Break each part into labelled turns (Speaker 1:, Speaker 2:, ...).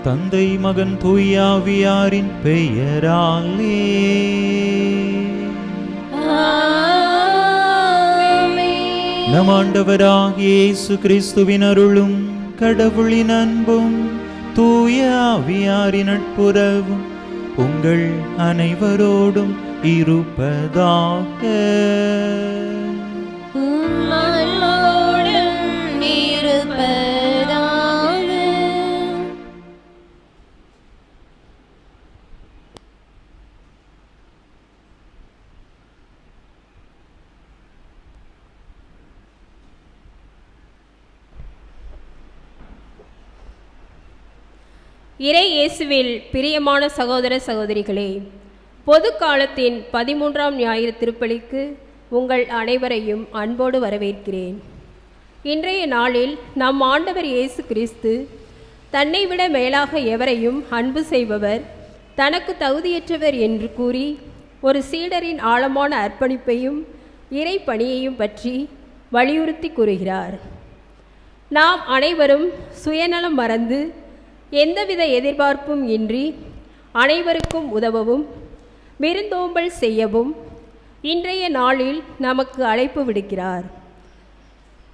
Speaker 1: தந்தை மகன் தூயாவியாரின் பெயராலே நம் ஆண்டவராகிய இயேசு கிறிஸ்துவின் அருளும் கடவுளின் அன்பும் தூய ஆவியாரின் நட்புறவும் உங்கள் அனைவரோடும் இருப்பதாக.
Speaker 2: இறை இயேசுவில் பிரியமான சகோதர சகோதரிகளே, பொது காலத்தின் 13ஆம் ஞாயிறு திருப்பலிக்கு உங்கள் அனைவரையும் அன்போடு வரவேற்கிறேன். இன்றைய நாளில் நம் ஆண்டவர் இயேசு கிறிஸ்து தன்னை விட மேலாக எவரையும் அன்பு செய்பவர், தனக்கு தகுதியற்றவர் என்று கூறி ஒரு சீடரின் ஆழமான அர்ப்பணிப்பையும் இறை பணியையும் பற்றி வலியுறுத்தி கூறுகிறார். நாம் அனைவரும் சுயநலம் மறந்து எந்தவித எதிர்பார்ப்பும் இன்றி அனைவருக்கும் உதவவும் விருந்தோம்பல் செய்யவும் இன்றைய நாளில் நமக்கு அழைப்பு விடுக்கிறார்.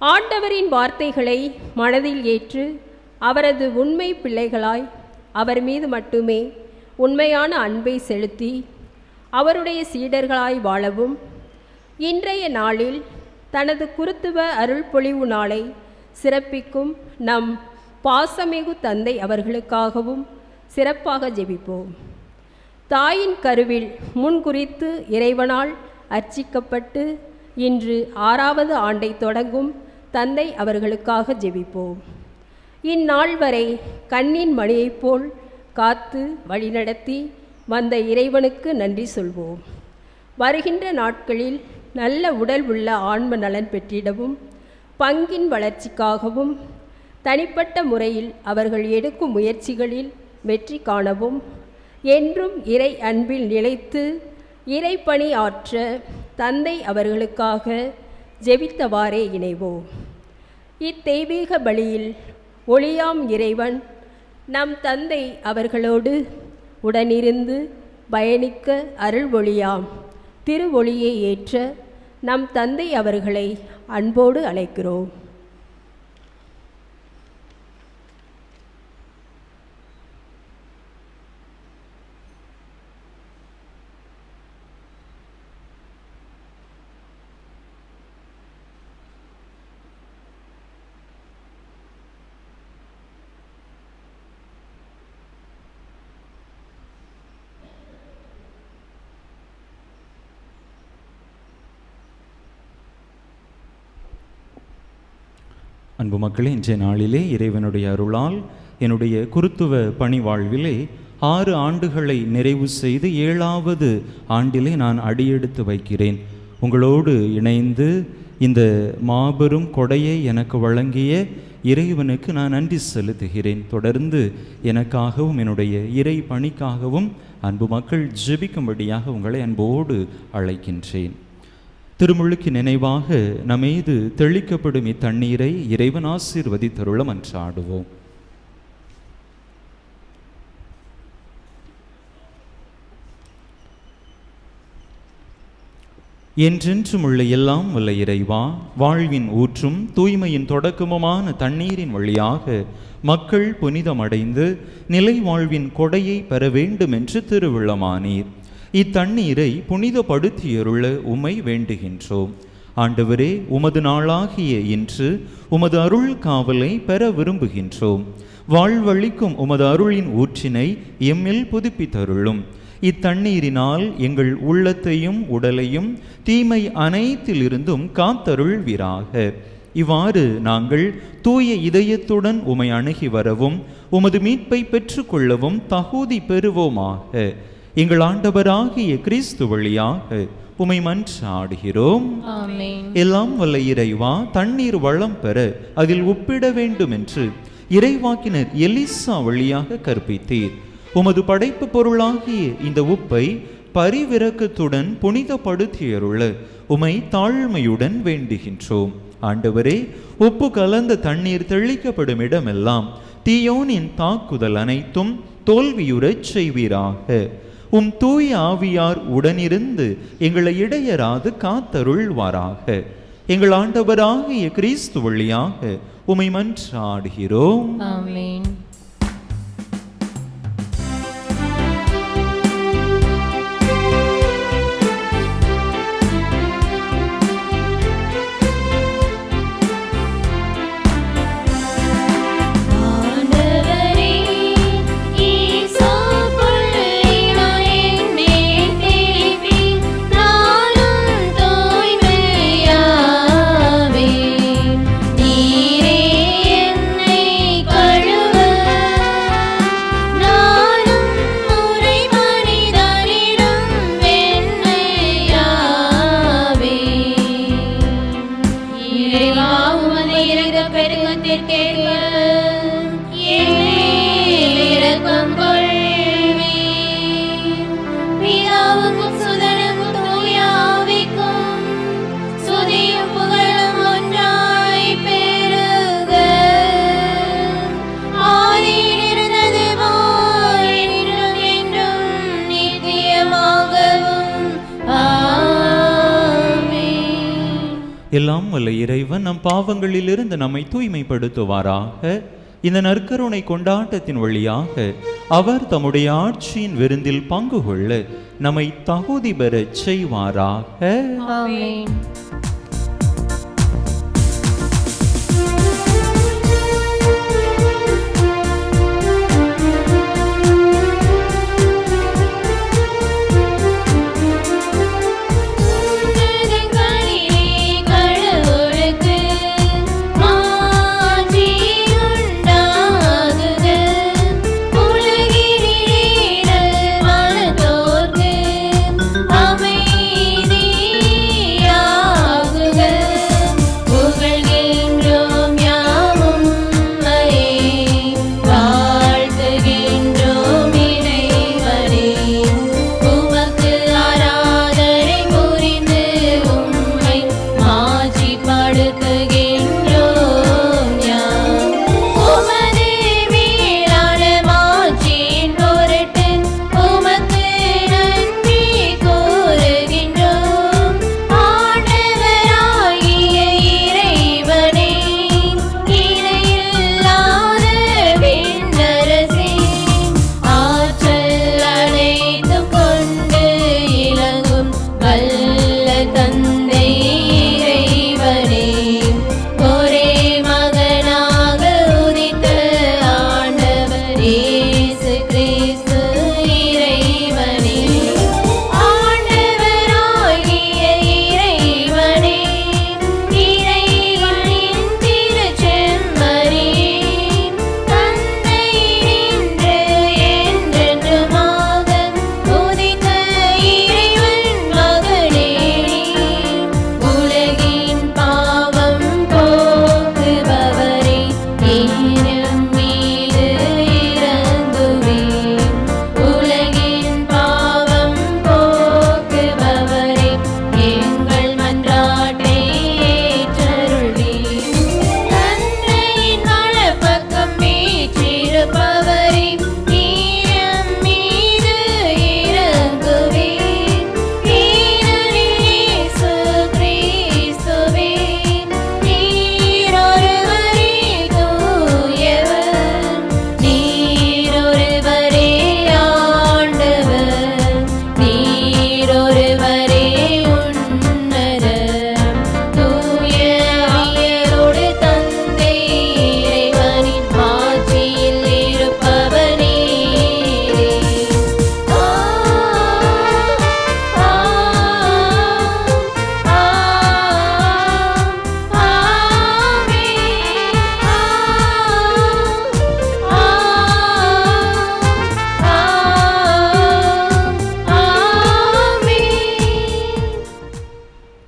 Speaker 2: ஆண்டவரின் வார்த்தைகளை மனதில் ஏற்று அவரது உண்மை பிள்ளைகளாய் அவர் மீது மட்டுமே உண்மையான அன்பை செலுத்தி அவருடைய சீடர்களாய் வாழவும் இன்றைய நாளில் தனது குருத்துவ அருள் பொழிவு நாளை சிறப்பிக்கும் நம் பாசமிகு தந்தை அவர்களுக்காகவும் சிறப்பாக ஜெபிப்போம். தாயின் கருவில் முன்குறித்து இறைவனால் அர்ச்சிக்கப்பட்டு இன்று 6வது ஆண்டை தொடங்கும் தந்தை அவர்களுக்காக ஜெபிப்போம். இந்நாள் வரை கண்ணின் மணியைப் போல் காத்து வழிநடத்தி வந்த இறைவனுக்கு நன்றி சொல்வோம். வருகின்ற நாட்களில் நல்ல உடல் உள்ள ஆன்ம நலன் பெற்றிடவும் பங்கின் வளர்ச்சிக்காகவும் தனிப்பட்ட முறையில் அவர்கள் எடுக்கும் முயற்சிகளில் வெற்றி காணவும் என்றும் இறை அன்பில் நிலைத்து இறைப்பணி ஆற்ற தந்தை அவர்களுக்காக ஜெபித்தவாறே இணைவோம். இத்தெய்வீக பலியில் ஒளியாம் இறைவன் நம் தந்தை அவர்களோடு உடனிருந்து பயணிக்க அருள் ஒளியாம் திரு ஒளியை ஏற்ற நம் தந்தை அவர்களை அன்போடு அழைக்கிறோம்.
Speaker 1: அன்பு மக்களே, இன்றைய நாளிலே இறைவனுடைய அருளால் என்னுடைய குருத்துவ பணி வாழ்விலே 6 ஆண்டுகளை நிறைவு செய்து 7வது ஆண்டிலே நான் அடியெடுத்து வைக்கிறேன். உங்களோடு இணைந்து இந்த மாபெரும் கொடையை எனக்கு வழங்கிய இறைவனுக்கு நான் நன்றி செலுத்துகிறேன். தொடர்ந்து எனக்காகவும் என்னுடைய இறை பணிக்காகவும் அன்பு மக்கள் ஜெபிக்கும்படியாக உங்களை அன்போடு அழைக்கின்றேன். திருமுழுக்கு நினைவாக நம்மீது தெளிக்கப்படும் இத்தண்ணீரை இறைவன் ஆசீர்வதித்தருள மன்றாடுவோம். என்றென்றும் உள்ள எல்லாம் வல்ல இறைவா, வாழ்வின் ஊற்றும் தூய்மையின் தொடக்கமுமான தண்ணீரின் வழியாக மக்கள் புனிதமடைந்து நிலை வாழ்வின் கொடையை பெற வேண்டும் என்று திருவுள்ளமானீர். இத்தண்ணீரை புனிதப்படுத்தியருள உம்மை வேண்டுகின்றோம். ஆண்டவரே, உமது நாளாகிய இன்று உமது அருள் காவலை பெற விரும்புகின்றோம். வாழ்வழிக்கும் உமது அருளின் ஊற்றினை எம்மில் புதுப்பித்தருளும். இத்தண்ணீரினால் எங்கள் உள்ளத்தையும் உடலையும் தீமை அனைத்திலிருந்தும் காத்தருள்வீராக. இவ்வாறு நாங்கள் தூய இதயத்துடன் உமை அணுகி வரவும் உமது மீட்பை பெற்றுக்கொள்ளவும் தகுதி பெறுவோமாக. எங்கள் ஆண்டவராகிய கிறிஸ்து வழியாக உமை மன்றாடுகிறோம். எல்லாம் வல்ல இறைவா, தண்ணீர் வளம் பெற அதில் உப்பிட வேண்டும் என்று இறைவாக்கினர் எலிசா வழியாக கற்பித்தீர். உமது படைப்பு பொருளாகிய இந்த உப்பை பரிவிரக்கத்துடன் புனிதப்படுத்தியருள உமை தாழ்மையுடன் வேண்டுகின்றோம். ஆண்டவரே, உப்பு கலந்த தண்ணீர் தெளிக்கப்படும் இடமெல்லாம் தீயோனின் தாக்குதல் அனைத்தும் தோல்வியுறச் செய்வீராக. உம் தூய ஆவியார் உடனிருந்து எங்களை இடையராது காத்தருள்வாராக. எங்கள் ஆண்டவராகிய கிறிஸ்து வழியாக உம்மை மன்றாடுகிறோம்.
Speaker 3: ஆமென்.
Speaker 1: எல்லாம் வல்ல இறைவன் நம் பாவங்களிலிருந்து நம்மை தூய்மைப்படுத்துவாராக. இந்த நற்கருணை கொண்டாட்டத்தின் வழியாக அவர் தம்முடைய ஆட்சியின் விருந்தில் பங்கு கொள்ள நம்மை தகுதி பெறச் செய்வாராக.
Speaker 3: ஆமென்.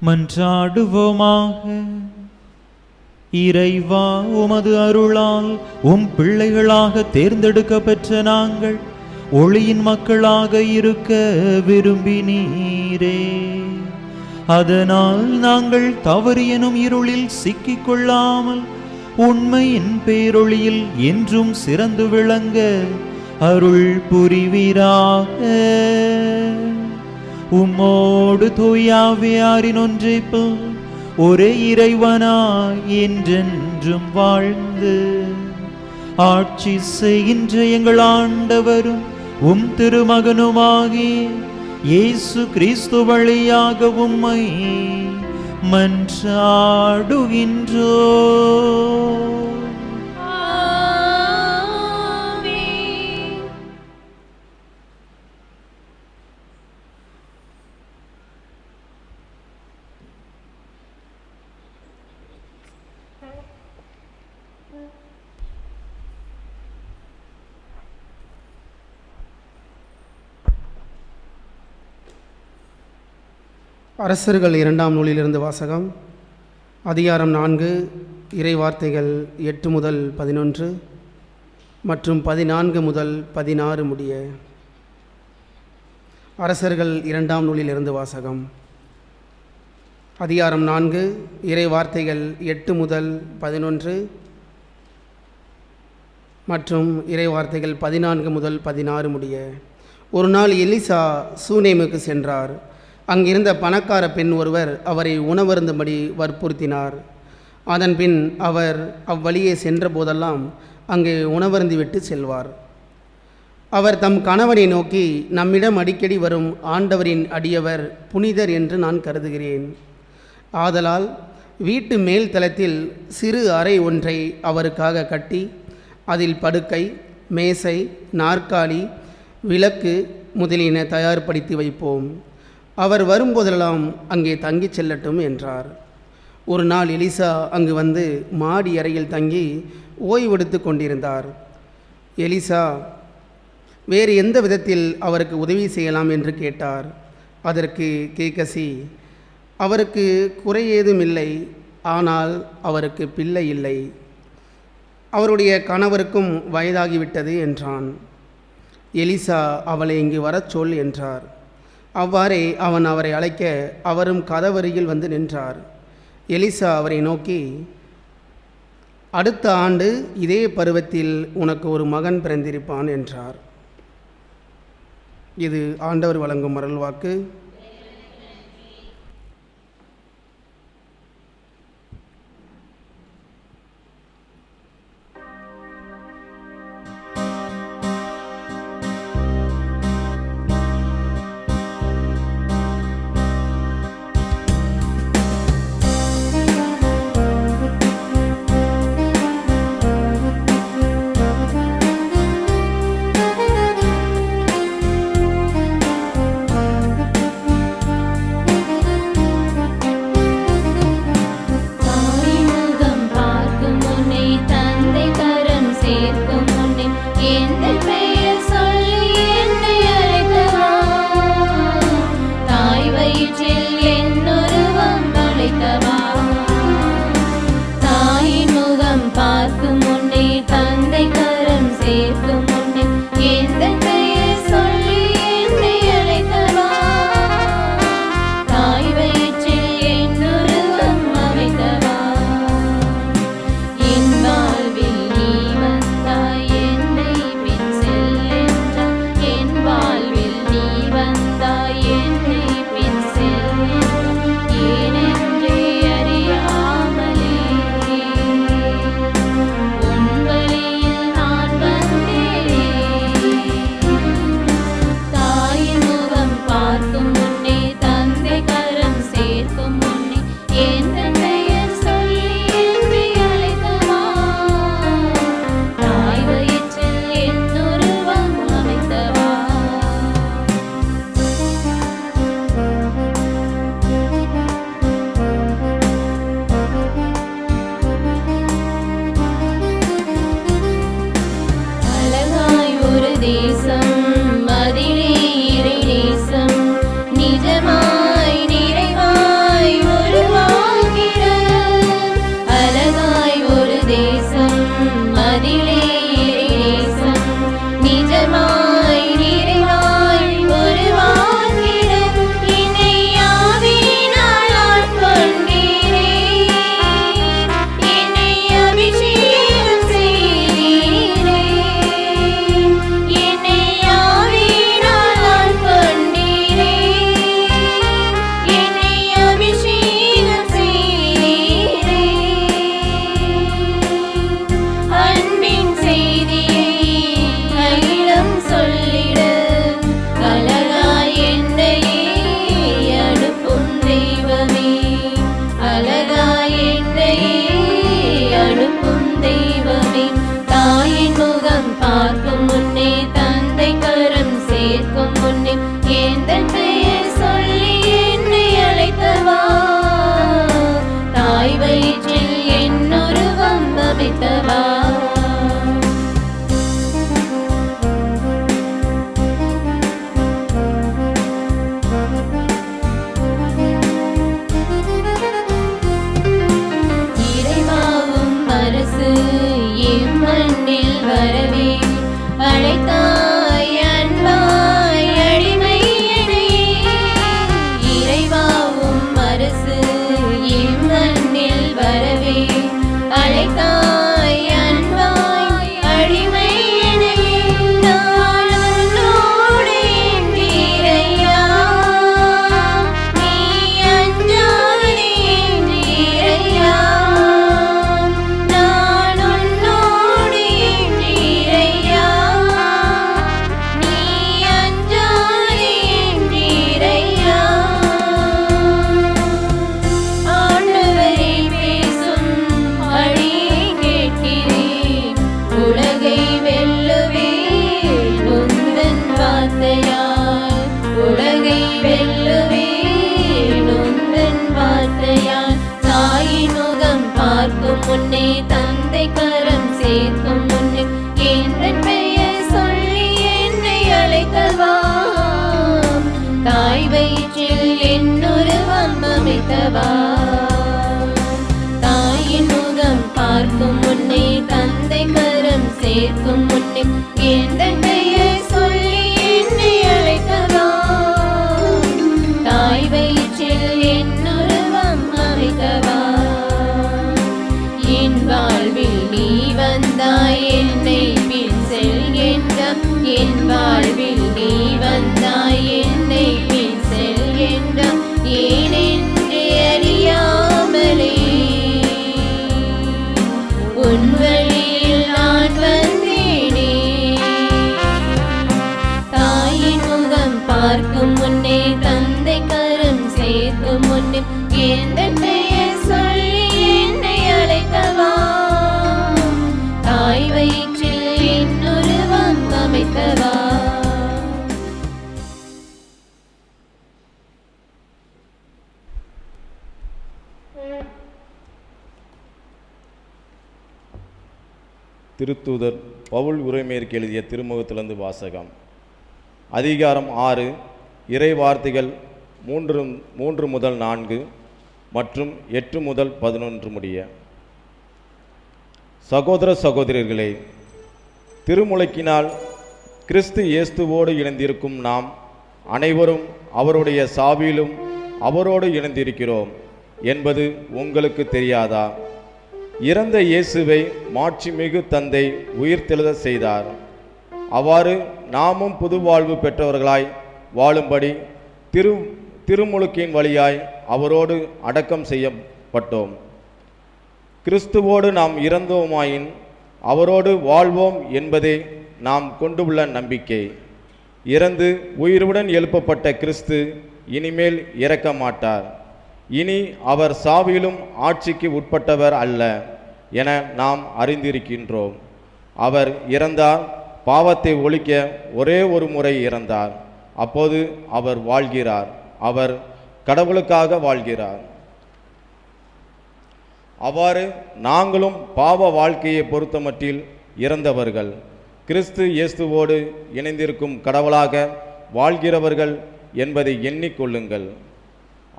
Speaker 1: மன்றாடுவோமாக. இறைவா, உமது அருளால் உம் பிள்ளைகளாக தேர்ந்தெடுக்கப்பெற்ற நாங்கள் ஒளியின் மக்களாக இருக்க விரும்பினீரே. அதனால் நாங்கள் தவறு எனும் இருளில் சிக்கிக்கொள்ளாமல் உண்மையின் பேரொளியில் என்றும் சிறந்து விளங்க அருள் புரிவீராக. உம்மோடு தூயாவியாரின் ஒன்றைப்பில் ஒரே இறைவனாய் என்றென்றும் வாழ்ந்து ஆட்சி செய்கின்ற எங்கள் ஆண்டவரும் உம் திருமகனுமாகி இயேசு கிறிஸ்து வழியாக உம்மை மன்றாடுகின்றோ.
Speaker 3: அரசர்கள் 2ஆம் நூலிலிருந்து வாசகம். அதிகாரம் 4, இறை வார்த்தைகள் 8 முதல் 11 மற்றும் 14 முதல் 16 முடிய. அரசர்கள் 2ஆம் நூலிலிருந்து வாசகம். அதிகாரம் 4, இறை வார்த்தைகள் 8 முதல் 11 மற்றும் இறை வார்த்தைகள் 14 முதல் 16 முடிய. ஒரு நாள் எலிசா சூனேமுக்கு சென்றார். அங்கிருந்த பணக்கார பெண் ஒருவர் அவரை உணவருந்தும்படி வற்புறுத்தினார். அதன்பின் அவர் அவ்வழியே சென்ற போதெல்லாம் அங்கே உணவருந்திவிட்டு செல்வார். அவர் தம் கணவனை நோக்கி, நம்மிடம் அடிக்கடி வரும் ஆண்டவரின் அடியவர் புனிதர் என்று நான் கருதுகிறேன். ஆதலால் வீட்டு மேல் தளத்தில் சிறு அறை ஒன்றை அவருக்காக கட்டி அதில் படுக்கை, மேசை, நாற்காலி, விளக்கு முதலியன தயார்படுத்தி வைப்போம். அவர் வரும்போதெல்லாம் அங்கே தங்கி செல்லட்டும் என்றார். ஒரு நாள் எலிசா அங்கு வந்து மாடி அறையில் தங்கி ஓய்வெடுத்து கொண்டிருந்தார். எலிசா வேறு எந்த விதத்தில் அவருக்கு உதவி செய்யலாம் என்று கேட்டார். அதற்கு கேகசி, அவருக்கு குறை ஏதும் இல்லை, ஆனால் அவருக்கு பிள்ளை இல்லை, அவருடைய கணவருக்கும் வயதாகிவிட்டது என்றான். எலிசா அவளை இங்கு வரச் சொல் என்றார். அவ்வாறே அவன் அவரை அழைக்க அவரும் கதவருகில் வந்து நின்றார். எலிசா அவரை நோக்கி, அடுத்த ஆண்டு இதே பருவத்தில் உனக்கு ஒரு மகன் பிறந்திருப்பான் என்றார். இது ஆண்டவர் வழங்கும் அருள்வாக்கு.
Speaker 4: அழைத்தாய் அன்பாய் அடிமை எனையும் நான் உன்னோடு என்றீரையா. நீ அஞ்சாதே என்றீரையா. நான் உன்னோடு என்றீரையா. நீ அஞ்சாதே என்றீரையா. ஆண்டவரே பேசும் அடியேன் கேட்கிறேன். உலகை வெல்லுவேன் உந்தன் வார்த்தையால். உலகை வெல்லுவேன் உந்தன் வார்த்தையால். தாயின் முகம் பார்க்கும் முன்னே தந்தை கரம் சேர்க்கும் முன்னே எந்தன் பெயர் சொல்லி என்னை அழைத்தவா. தாய் வயிற்றில் என்னுருவம் அமைத்தவா. தாயின் முகம் பார்க்கும் முன்னே தந்தை கரம் சேர்க்கும் முன்னே எந்தன் பெயர் சொல்லி என்னை அழைத்தவா. தாய் வயிற்றில் என்னுருவம் அமைத்தவா. என் வாழ்வில் நீ வந்தாய் என்னை பின் செல்கின்றாய். என் வாழ்வில் நீ வந்தாய் என்னை பின் செல்கின்றாய். ஏனென்று அறியாமலே உன் வழியில் நான் வந்தேனே. தாயின் முகம் பார்க்கும் முன்னே தந்தை கரம் சேர்க்கும் முன்னே எந்தன் பெயர் சொல்லி என்னை அழைத்தவா. தாய் வயிற்றில் என்னுருவம் அமைத்தவா.
Speaker 5: திருத்தூதர் பவுல் உரைமேற்கு எழுதிய திருமுகத்திலிருந்து வாசகம். அதிகாரம் 6, இறை வார்த்தைகள் 3 முதல் 4 மற்றும் 8 முதல் 11 முடிய. சகோதர சகோதரர்களே, திருமுழுக்கினால் கிறிஸ்து இயேசுவோடு இணைந்திருக்கும் நாம் அனைவரும் அவருடைய சாவிலும் அவரோடு இணைந்திருக்கிறோம் என்பது உங்களுக்கு தெரியாதா? இறந்த இயேசுவை மாட்சிமிகு தந்தை உயிர்த்தெழுத செய்தார். அவ்வாறு நாமும் புது வாழ்வு பெற்றவர்களாய் வாழும்படி திருமுழுக்கின் வழியாய் அவரோடு அடக்கம் செய்யப்பட்டோம். கிறிஸ்துவோடு நாம் இறந்தோமாயின் அவரோடு வாழ்வோம் என்பதே நாம் கொண்டுள்ள நம்பிக்கை. இறந்து உயிருடன் எழுப்பப்பட்ட கிறிஸ்து இனிமேல் இறக்க மாட்டார். இனி அவர் சாவிலும் ஆட்சிக்கு உட்பட்டவர் அல்ல என நாம் அறிந்திருக்கின்றோம். அவர் இறந்தார், பாவத்தை ஒழிக்க ஒரே ஒரு முறை இறந்தார். அப்போது அவர் வாழ்கிறார். அவர் கடவுளுக்காக வாழ்கிறார். அவ்வாறு நாங்களும் பாவ வாழ்க்கையை பொறுத்தமட்டில் இறந்தவர்கள், கிறிஸ்து இயேசுவோடு இணைந்திருக்கும் கடவுளாக வாழ்கிறவர்கள் என்பதை எண்ணிக்கொள்ளுங்கள்.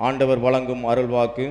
Speaker 5: ஆண்டவர் வழங்கும் அருள்வாக்கு.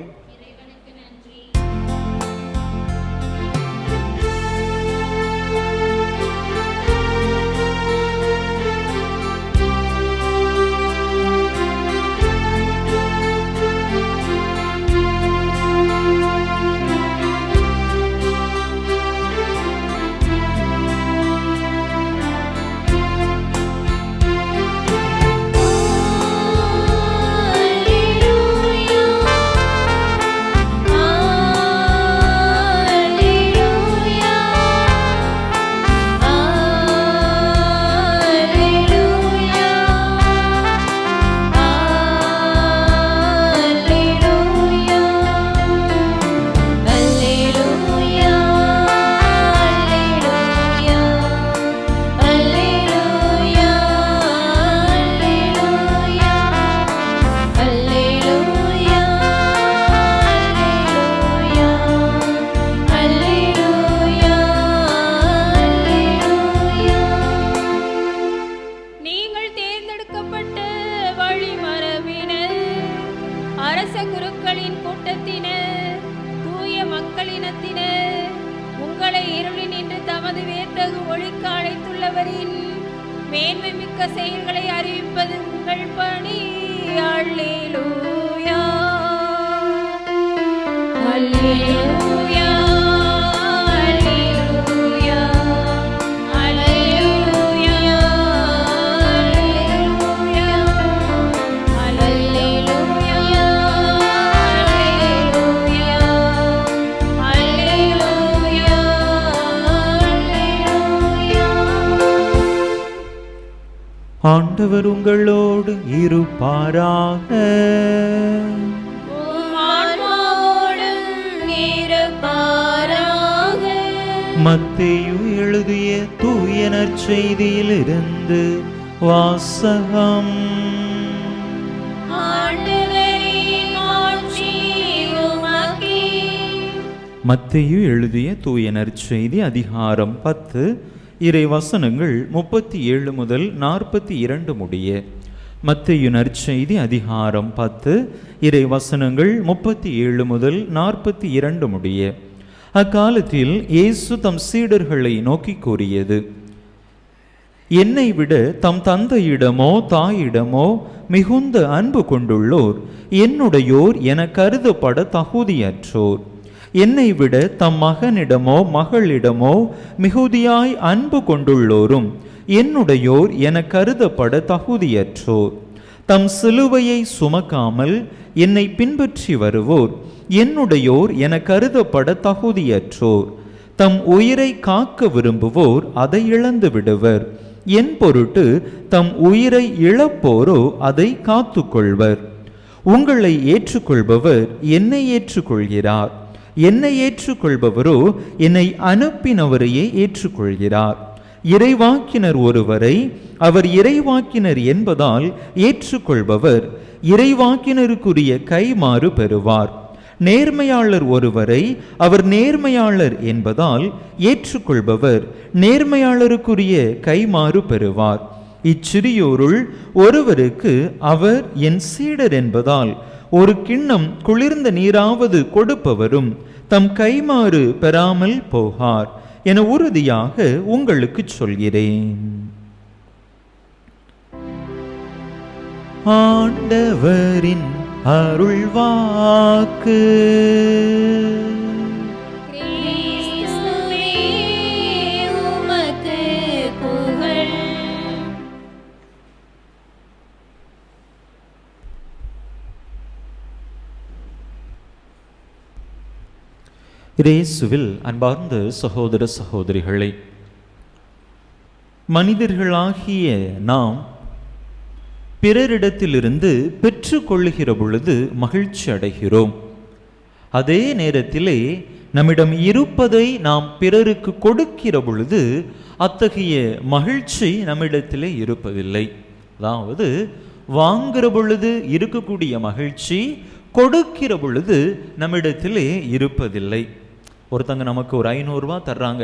Speaker 2: மேன்மை மிக்க செயல்களை அறிவிப்பது உங்கள் பணி. அல்லேலூயா அல்லேலூயா
Speaker 1: ஆண்டவர் உங்களோடு இருப்பாராக. மத்தேயு எழுதிய தூய நற்செய்தியிலிருந்து வாசகம். மத்தேயு எழுதிய தூய நற்செய்தி அதிகாரம் 10 இறை வசனங்கள் 37 முதல் 42 முடிய. மத்தேயு நற்செய்தி அதிகாரம் 10 இறை வசனங்கள் 37 முதல் 42 முடிய. அக்காலத்தில் இயேசு தம் சீடர்களை நோக்கி கூறியது: என்னை விட தம் தந்தையிடமோ தாயிடமோ மிகுந்த அன்பு கொண்டுள்ளோர் என்னுடையோர் என கருதப்பட தகுதியற்றோர். என்னை விட தம் மகனிடமோ மகளிடமோ மிகுதியாய் அன்பு கொண்டுள்ளோரும் என்னுடையோர் என கருதப்பட தகுதியற்றோர். தம் சிலுவையை சுமக்காமல் என்னை பின்பற்றி வருவோர் என்னுடையோர் என கருதப்பட தகுதியற்றோர். தம் உயிரை காக்க விரும்புவோர் அதை இழந்து விடுவர். என் பொருட்டு தம் உயிரை இழப்போரோ அதை காத்து கொள்வர். உங்களை ஏற்றுக்கொள்பவர் என்னை ஏற்றுக்கொள்கிறார். என்னை ஏற்றுக்கொள்பவரோ என்னை அனுப்பினவரையே ஏற்றுக்கொள்கிறார். இறைவாக்கினர் ஒருவரை அவர் இறைவாக்கினர் என்பதால் ஏற்றுக்கொள்பவர் இறைவாக்கினருக்குரிய கைமாறு பெறுவார். நேர்மையாளர் ஒருவரை அவர் நேர்மையாளர் என்பதால் ஏற்றுக்கொள்பவர் நேர்மையாளருக்குரிய கைமாறு பெறுவார். இச்சிறியோருள் ஒருவருக்கு அவர் என் சீடர் என்பதால் ஒரு கிண்ணம் குளிர்ந்த நீராவது கொடுப்பவரும் தம் கைமாறு பெறாமல் போகார் என உறுதியாக உங்களுக்கு சொல்கிறேன். ஆண்டவரின் அருள்வாக்கு. இயேசுவில் அன்பார்ந்த சகோதர சகோதரிகளே, மனிதர்களாகிய நாம் பிறரிடத்திலிருந்து பெற்றுக்கொள்ளுகிற பொழுது மகிழ்ச்சி அடைகிறோம். அதே நேரத்திலே நம்மிடம் இருப்பதை நாம் பிறருக்கு கொடுக்கிற பொழுது அத்தகைய மகிழ்ச்சி நம்மிடத்திலே இருப்பதில்லை. அதாவது வாங்குகிற பொழுது இருக்கக்கூடிய மகிழ்ச்சி கொடுக்கிற பொழுது நம்மிடத்திலே இருப்பதில்லை. ஒருத்தங்க நமக்கு ஒரு 500 ரூபா தர்றாங்க,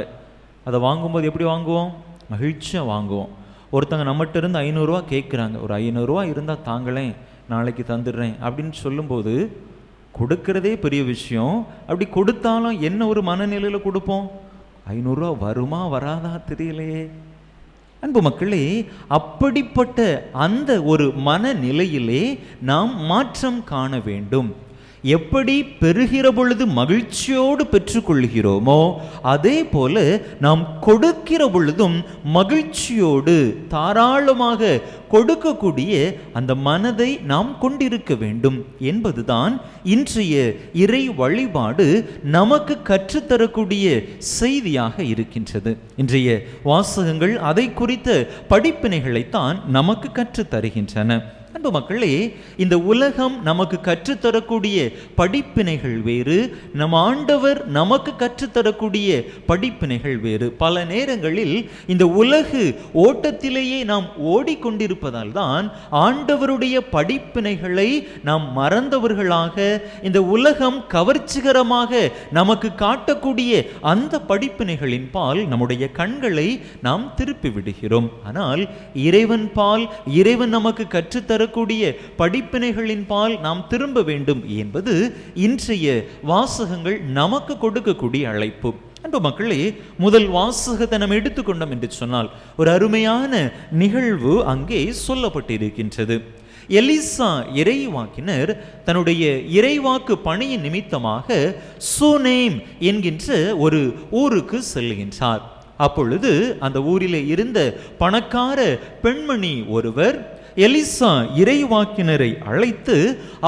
Speaker 1: அதை வாங்கும்போது எப்படி வாங்குவோம்? மகிழ்ச்சியாக வாங்குவோம். ஒருத்தங்க நம்மகிட்ட இருந்து 500 ரூபா கேட்குறாங்க, ஒரு 500 ரூபா இருந்தால் தாங்களேன், நாளைக்கு தந்துடுறேன் அப்படின்னு சொல்லும்போது கொடுக்கறதே பெரிய விஷயம். அப்படி கொடுத்தாலும் என்ன ஒரு மனநிலையில் கொடுப்போம்? 500 ரூபா வருமா வராதா தெரியலையே. அன்பு மக்களே, அப்படிப்பட்ட அந்த ஒரு மனநிலையிலே நாம் மாற்றம் காண வேண்டும். எப்படி பெறுகிற பொழுது மகிழ்ச்சியோடு பெற்றுக்கொள்கிறோமோ அதே போல நாம் கொடுக்கிற பொழுதும் மகிழ்ச்சியோடு தாராளமாக கொடுக்கக்கூடிய அந்த மனதை நாம் கொண்டிருக்க வேண்டும் என்பதுதான் இன்றைய இறை வழிபாடு நமக்கு கற்றுத்தரக்கூடிய செய்தியாக இருக்கின்றது. இன்றைய வாசகங்கள் அதை குறித்த படிப்பினைகளைத்தான் நமக்கு கற்றுத்தருகின்றன. அன்பு மக்களே, இந்த உலகம் நமக்கு கற்றுத்தரக்கூடிய படிப்பினைகள் வேறு, நம் ஆண்டவர் நமக்கு கற்றுத்தரக்கூடிய படிப்பினைகள் வேறு. பல நேரங்களில் இந்த உலகு ஓட்டத்திலேயே நாம் ஓடிக்கொண்டிருப்பதால் தான் ஆண்டவருடைய படிப்பினைகளை நாம் மறந்தவர்களாக, இந்த உலகம் கவர்ச்சிகரமாக நமக்கு காட்டக்கூடிய அந்த படிப்பினைகளின் பால் நம்முடைய கண்களை நாம் திருப்பி விடுகிறோம். ஆனால் இறைவன் பால், இறைவன் நமக்கு கற்றுத்தர கூடிய படிப்பினைகளின் பால் நாம் திரும்ப வேண்டும் என்பது இன்றைய வாசகங்கள் நமக்கு கொடுக்கக்கூடிய அழைப்பு. அன்பு மக்களே, முதல் வாசகத்தை நாம் எடுத்துக்கொண்டோம் என்று சொன்னால் ஒரு அருமையான நிகழ்வு அங்கே சொல்லப்பட்டிருக்கின்றது. எலிசா இறைவாக்கினர் தன்னுடைய இறைவாக்கு பணியின் நிமித்தமாக சூனேம் என்கின்ற ஒரு ஊருக்கு செல்கின்றார். அப்பொழுது அந்த ஊரிலே இருந்த பணக்கார பெண்மணி ஒருவர் எலிசா இறைவாக்கினரை அழைத்து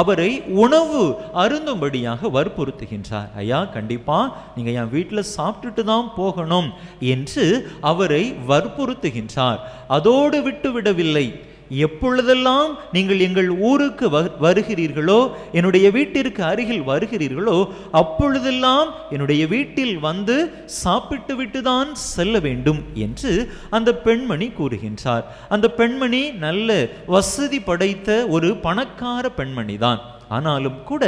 Speaker 1: அவரை உணவு அருந்தும்படியாக வற்புறுத்துகின்றார். ஐயா, கண்டிப்பா நீங்க என் வீட்டில் சாப்பிட்டுட்டு தான் போகணும் என்று அவரை வற்புறுத்துகின்றார். அதோடு விட்டு விடவில்லை. எப்பொழுதெல்லாம் நீங்கள் எங்கள் ஊருக்கு வருகிறீர்களோ, என்னுடைய வீட்டிற்கு அருகில் வருகிறீர்களோ, அப்பொழுதெல்லாம் என்னுடைய வீட்டில் வந்து சாப்பிட்டு விட்டுதான் செல்ல வேண்டும் என்று அந்த பெண்மணி கூறுகின்றார். அந்த பெண்மணி நல்ல வசதி படைத்த ஒரு பணக்கார பெண்மணிதான். ஆனாலும் கூட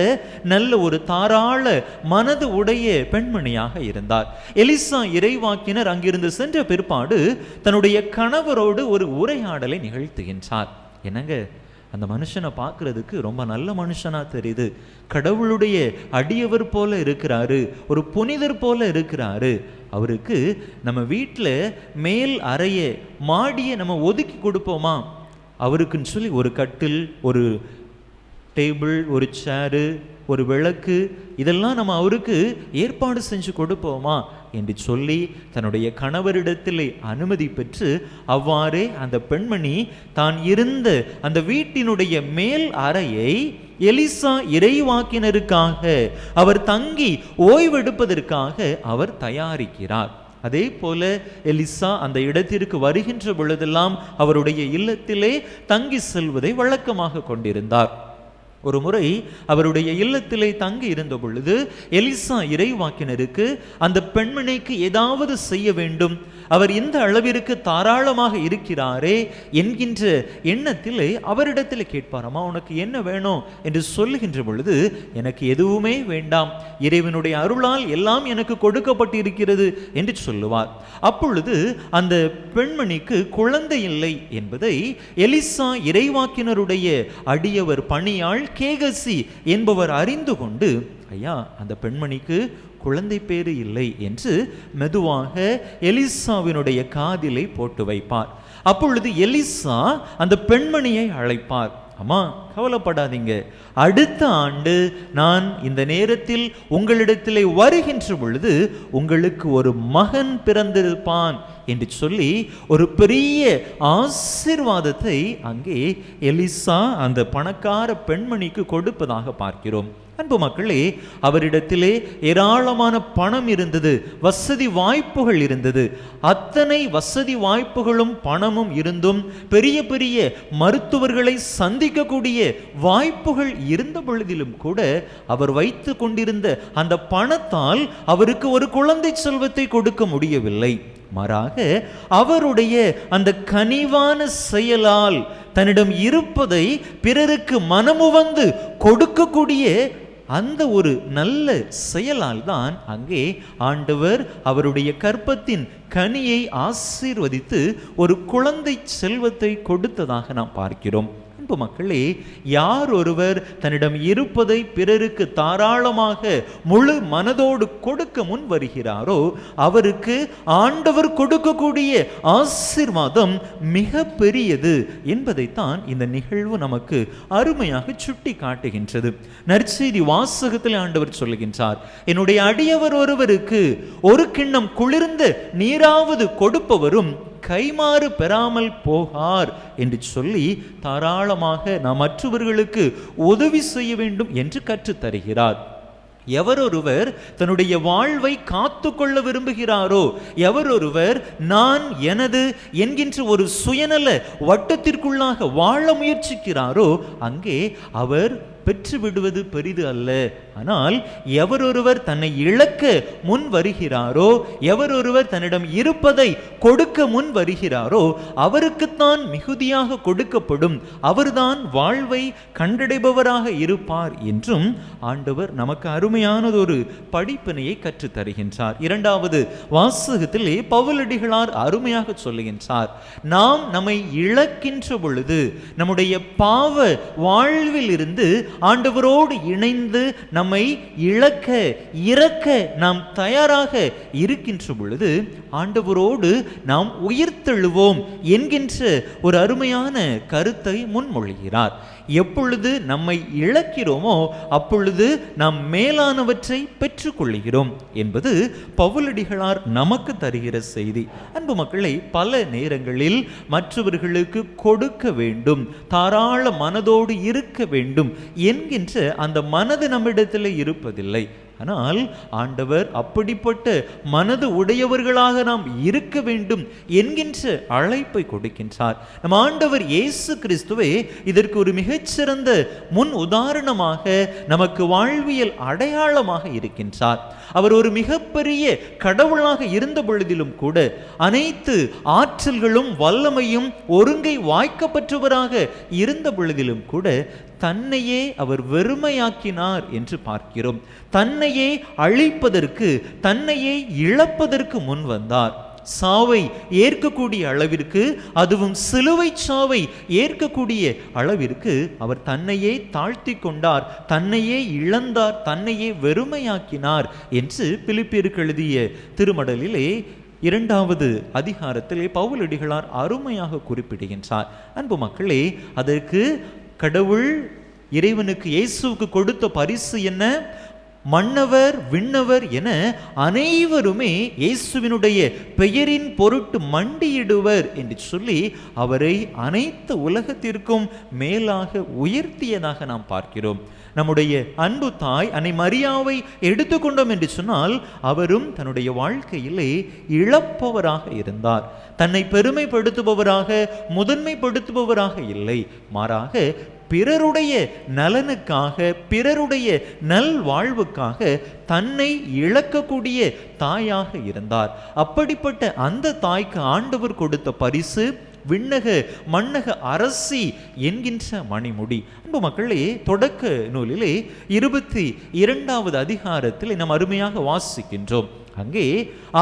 Speaker 1: நல்ல ஒரு தாராள மனது உடைய பெண்மணியாக இருந்தார். எலிசா இறைவாக்கினர் அங்கிருந்து சென்ற பிற்பாடு தன்னுடைய கணவரோடு ஒரு உரையாடலை நிகழ்த்துகின்றார். என்னங்க, அந்த மனுஷனை பார்க்கறதுக்கு ரொம்ப நல்ல மனுஷனா தெரியுது, கடவுளுடைய அடியவர் போல இருக்கிறாரு, ஒரு புனிதர் போல இருக்கிறாரு, அவருக்கு நம்ம வீட்டில் மேல் அறைய மாடியை நம்ம ஒதுக்கி கொடுப்போமா, அவருக்குன்னு சொல்லி ஒரு கட்டில், ஒரு டேபிள், ஒரு சேரு, ஒரு விளக்கு, இதெல்லாம் நம்ம அவருக்கு ஏற்பாடு செஞ்சு கொடுப்போமா என்று சொல்லி தன்னுடைய கணவரிடத்தில் அனுமதி பெற்று அவ்வாறே அந்த பெண்மணி தான் இருந்த அந்த வீட்டினுடைய மேல் அறையை எலிசா இறைவாக்கினருக்காக அவர் தங்கி ஓய்வெடுப்பதற்காக அவர் தயாரிக்கிறார். அதே போல எலிசா அந்த இடத்திற்கு வருகின்ற பொழுதெல்லாம் அவருடைய இல்லத்திலே தங்கி செல்வதை வழக்கமாக கொண்டிருந்தார். ஒரு முறை அவருடைய இல்லத்திலே தங்கி இருந்த பொழுது எலிசா இறைவாக்கினருக்கு அந்த பெண்மணிக்கு ஏதாவது செய்ய வேண்டும், அவர் இந்த அளவிற்கு தாராளமாக இருக்கிறாரே என்கின்ற எண்ணத்திலே அவரிடத்தில் கேட்பார். அம்மா, உனக்கு என்ன வேணும் என்று சொல்லுகின்ற பொழுது, எனக்கு எதுவுமே வேண்டாம், இறைவனுடைய அருளால் எல்லாம் எனக்கு கொடுக்கப்பட்டிருக்கிறது என்று சொல்லுவார். அப்பொழுது அந்த பெண்மணிக்கு குழந்தை இல்லை என்பதை எலிசா இறைவாக்கினருடைய அடியவர் பணியாள் கேகசி என்பவர் அறிந்து கொண்டு, ஐயா, அந்த பெண்மணிக்கு குழந்தை பேரு இல்லை என்று மெதுவாக எலிசாவினுடைய காதிலை போட்டு வைப்பார். அப்பொழுது எலிசா அந்த பெண்மணியை அழைப்பார். அம்மா, கவலைப்படாதீங்க, அடுத்த ஆண்டு நான் இந்த நேரத்தில் உங்களிடத்திலே வருகின்ற பொழுது உங்களுக்கு ஒரு மகன் பிறந்திருப்பான் என்று சொல்லி ஒரு பெரிய ஆசீர்வாதத்தை அங்கே எலிசா அந்த பணக்கார பெண்மணிக்கு கொடுப்பதாக பார்க்கிறோம். அன்பு மக்களே, அவரிடத்திலே ஏராளமான பணம் இருந்தது, வசதி வாய்ப்புகள் இருந்தது. அத்தனை வசதி வாய்ப்புகளும் பணமும் இருந்தும் பெரிய பெரிய மருத்துவர்களை சந்திக்கக்கூடிய வாய்ப்புகள் இருந்த பொழுதிலும் கூட அவர் வைத்து கொண்டிருந்த அந்த பணத்தால் அவருக்கு ஒரு குழந்தை செல்வத்தை கொடுக்க முடியவில்லை. மாறாக அவருடைய அந்த கனிவான செயலால் தன்னிடம் இருப்பதை பிறருக்கு மனமுவந்து கொடுக்கக்கூடிய அந்த ஒரு நல்ல செயலால் தான் அங்கே ஆண்டவர் அவருடைய கற்பத்தின் கனியை ஆசீர்வதித்து ஒரு குழந்தை செல்வத்தை கொடுத்ததாக நாம் பார்க்கிறோம். அன்பு மக்களே, யார் ஒருவர் தன்னிடம் இருப்பதை பிறருக்கு தாராளமாக முழு மனதோடு கொடுக்க முன் வருகிறாரோ அவருக்கு ஆண்டவர் கொடுக்கக்கூடிய ஆசீர்வாதம் மிக பெரியது என்பதைத்தான் இந்த நிகழ்வு நமக்கு அருமையாக சுட்டி காட்டுகின்றது. நற்செய்தி வாசகத்தில் ஆண்டவர் சொல்லுகின்றார், என்னுடைய அடியவர் ஒருவருக்கு ஒரு கிண்ணம் குளிர்ந்த நீராவது கொடுப்பவரும் கைமாறு பெறாமல் போகார் என்று சொல்லி தாராளமாக நாம் மற்றவர்களுக்கு உதவி செய்ய வேண்டும் என்று கற்றுத்தருகிறார். எவரொருவர் தன்னுடைய வாழ்வை காத்து கொள்ள விரும்புகிறாரோ, எவரொருவர் நான் எனது என்கின்ற ஒரு சுயநல வட்டத்திற்குள்ளாக வாழ முயற்சிக்கிறாரோ அங்கே அவர் பெற்று விடுவது பெரிது அல்ல. ஆனால் எவரொருவர் தன்னை இழக்க முன் வருகிறாரோ, எவரொருவர் தன்னிடம் இருப்பதை கொடுக்க முன் வருகிறாரோ அவருக்குத்தான் மிகுதியாக கொடுக்கப்படும், அவர்தான் வாழ்வை கண்டடைபவராக இருப்பார் என்றும் ஆண்டவர் நமக்கு அருமையானதொரு படிப்பினையை கற்றுத் தருகின்றார். இரண்டாவது வாசகத்திலே பவுலடிகளார் அருமையாக சொல்லுகின்றார், நாம் நம்மை இழக்கின்ற பொழுது நம்முடைய பாவ வாழ்வில் இருந்து ஆண்டவரோடு இணைந்து நம்மை இழக்க இறக்க நாம் தயாராக இருக்கின்ற பொழுது ஆண்டவரோடு நாம் உயிர்த்தெழுவோம் என்கின்ற ஒரு அருமையான கருத்தை முன்மொழிகிறார். எப்பொழுது நம்மை இழக்கிறோமோ அப்பொழுது நாம் மேலானவற்றை பெற்றுக்கொள்கிறோம் என்பது பவுலடிகளார் நமக்கு தருகிற செய்தி. அன்பு மக்களை, பல நேரங்களில் மற்றவர்களுக்கு கொடுக்க வேண்டும், தாராள மனதோடு இருக்க வேண்டும் என்கின்ற அந்த மனது நம்மிடத்தில் இருப்பதில்லை. ஆனால் ஆண்டவர் அப்படிப்பட்ட மனது உடையவர்களாக நாம் இருக்க வேண்டும் என்கின்ற அழைப்பை கொடுக்கின்றார். நம் ஆண்டவர் இயேசு கிறிஸ்துவே இதற்கு ஒரு மிகச்சிறந்த முன் உதாரணமாக நமக்கு வாழ்வியல் அடையாளமாக இருக்கின்றார். அவர் ஒரு மிகப்பெரிய கடவுளாக இருந்த பொழுதிலும் கூட அனைத்து ஆற்றல்களும் வல்லமையும் ஒருங்கை வாய்க்கப்பட்டவராக இருந்த பொழுதிலும் கூட தன்னையே அவர் வெறுமையாக்கினார் என்று பார்க்கிறோம். தன்னையே அழிப்பதற்கு, தன்னையே இழப்பதற்கு முன் வந்தார். சாவை ஏற்கக்கூடிய அளவிற்கு, அதுவும் சிலுவை சாவை ஏற்கக்கூடிய அளவிற்கு அவர் தன்னையே தாழ்த்தி கொண்டார், தன்னையே இழந்தார், தன்னையே வெறுமையாக்கினார் என்று பிலிப்பியருக்கு எழுதிய திருமடலிலே 2வது அதிகாரத்திலே பவுலடிகளார் அருமையாக குறிப்பிடுகின்றார். அன்பு மக்களே, அதற்கு கடவுள் இறைவனுக்கு இயேசுவுக்கு கொடுத்த பரிசு என்ன? மன்னவர் விண்ணவர் என அனைவருமே இயேசுவினுடைய பெயரின் பொருட்டு மண்டியிடுவர் என்று சொல்லி அவரை அனைத்து உலகத்திற்கும் மேலாக உயர்த்தியதாக நாம் பார்க்கிறோம். நம்முடைய அன்பு தாய் அன்னை மரியாவை எடுத்துக்கொண்டோம் என்று சொன்னால் அவரும் தன்னுடைய வாழ்க்கையிலே இழப்பவராக இருந்தார். தன்னை பெருமைப்படுத்துபவராக, முதன்மைப்படுத்துபவராக இல்லை, மாறாக பிறருடைய நலனுக்காக, பிறருடைய நல் வாழ்வுக்காக தன்னை இழக்கக்கூடிய தாயாக இருந்தார். அப்படிப்பட்ட அந்த தாய்க்கு ஆண்டவர் கொடுத்த பரிசு விண்ணக மன்னக அரசி என்கின்ற மணிமுடி. அன்பு மக்களே, தொடக்க நூலிலே 22வது அதிகாரத்தில் நாம் அருமையாக வாசிக்கின்றோம். அங்கே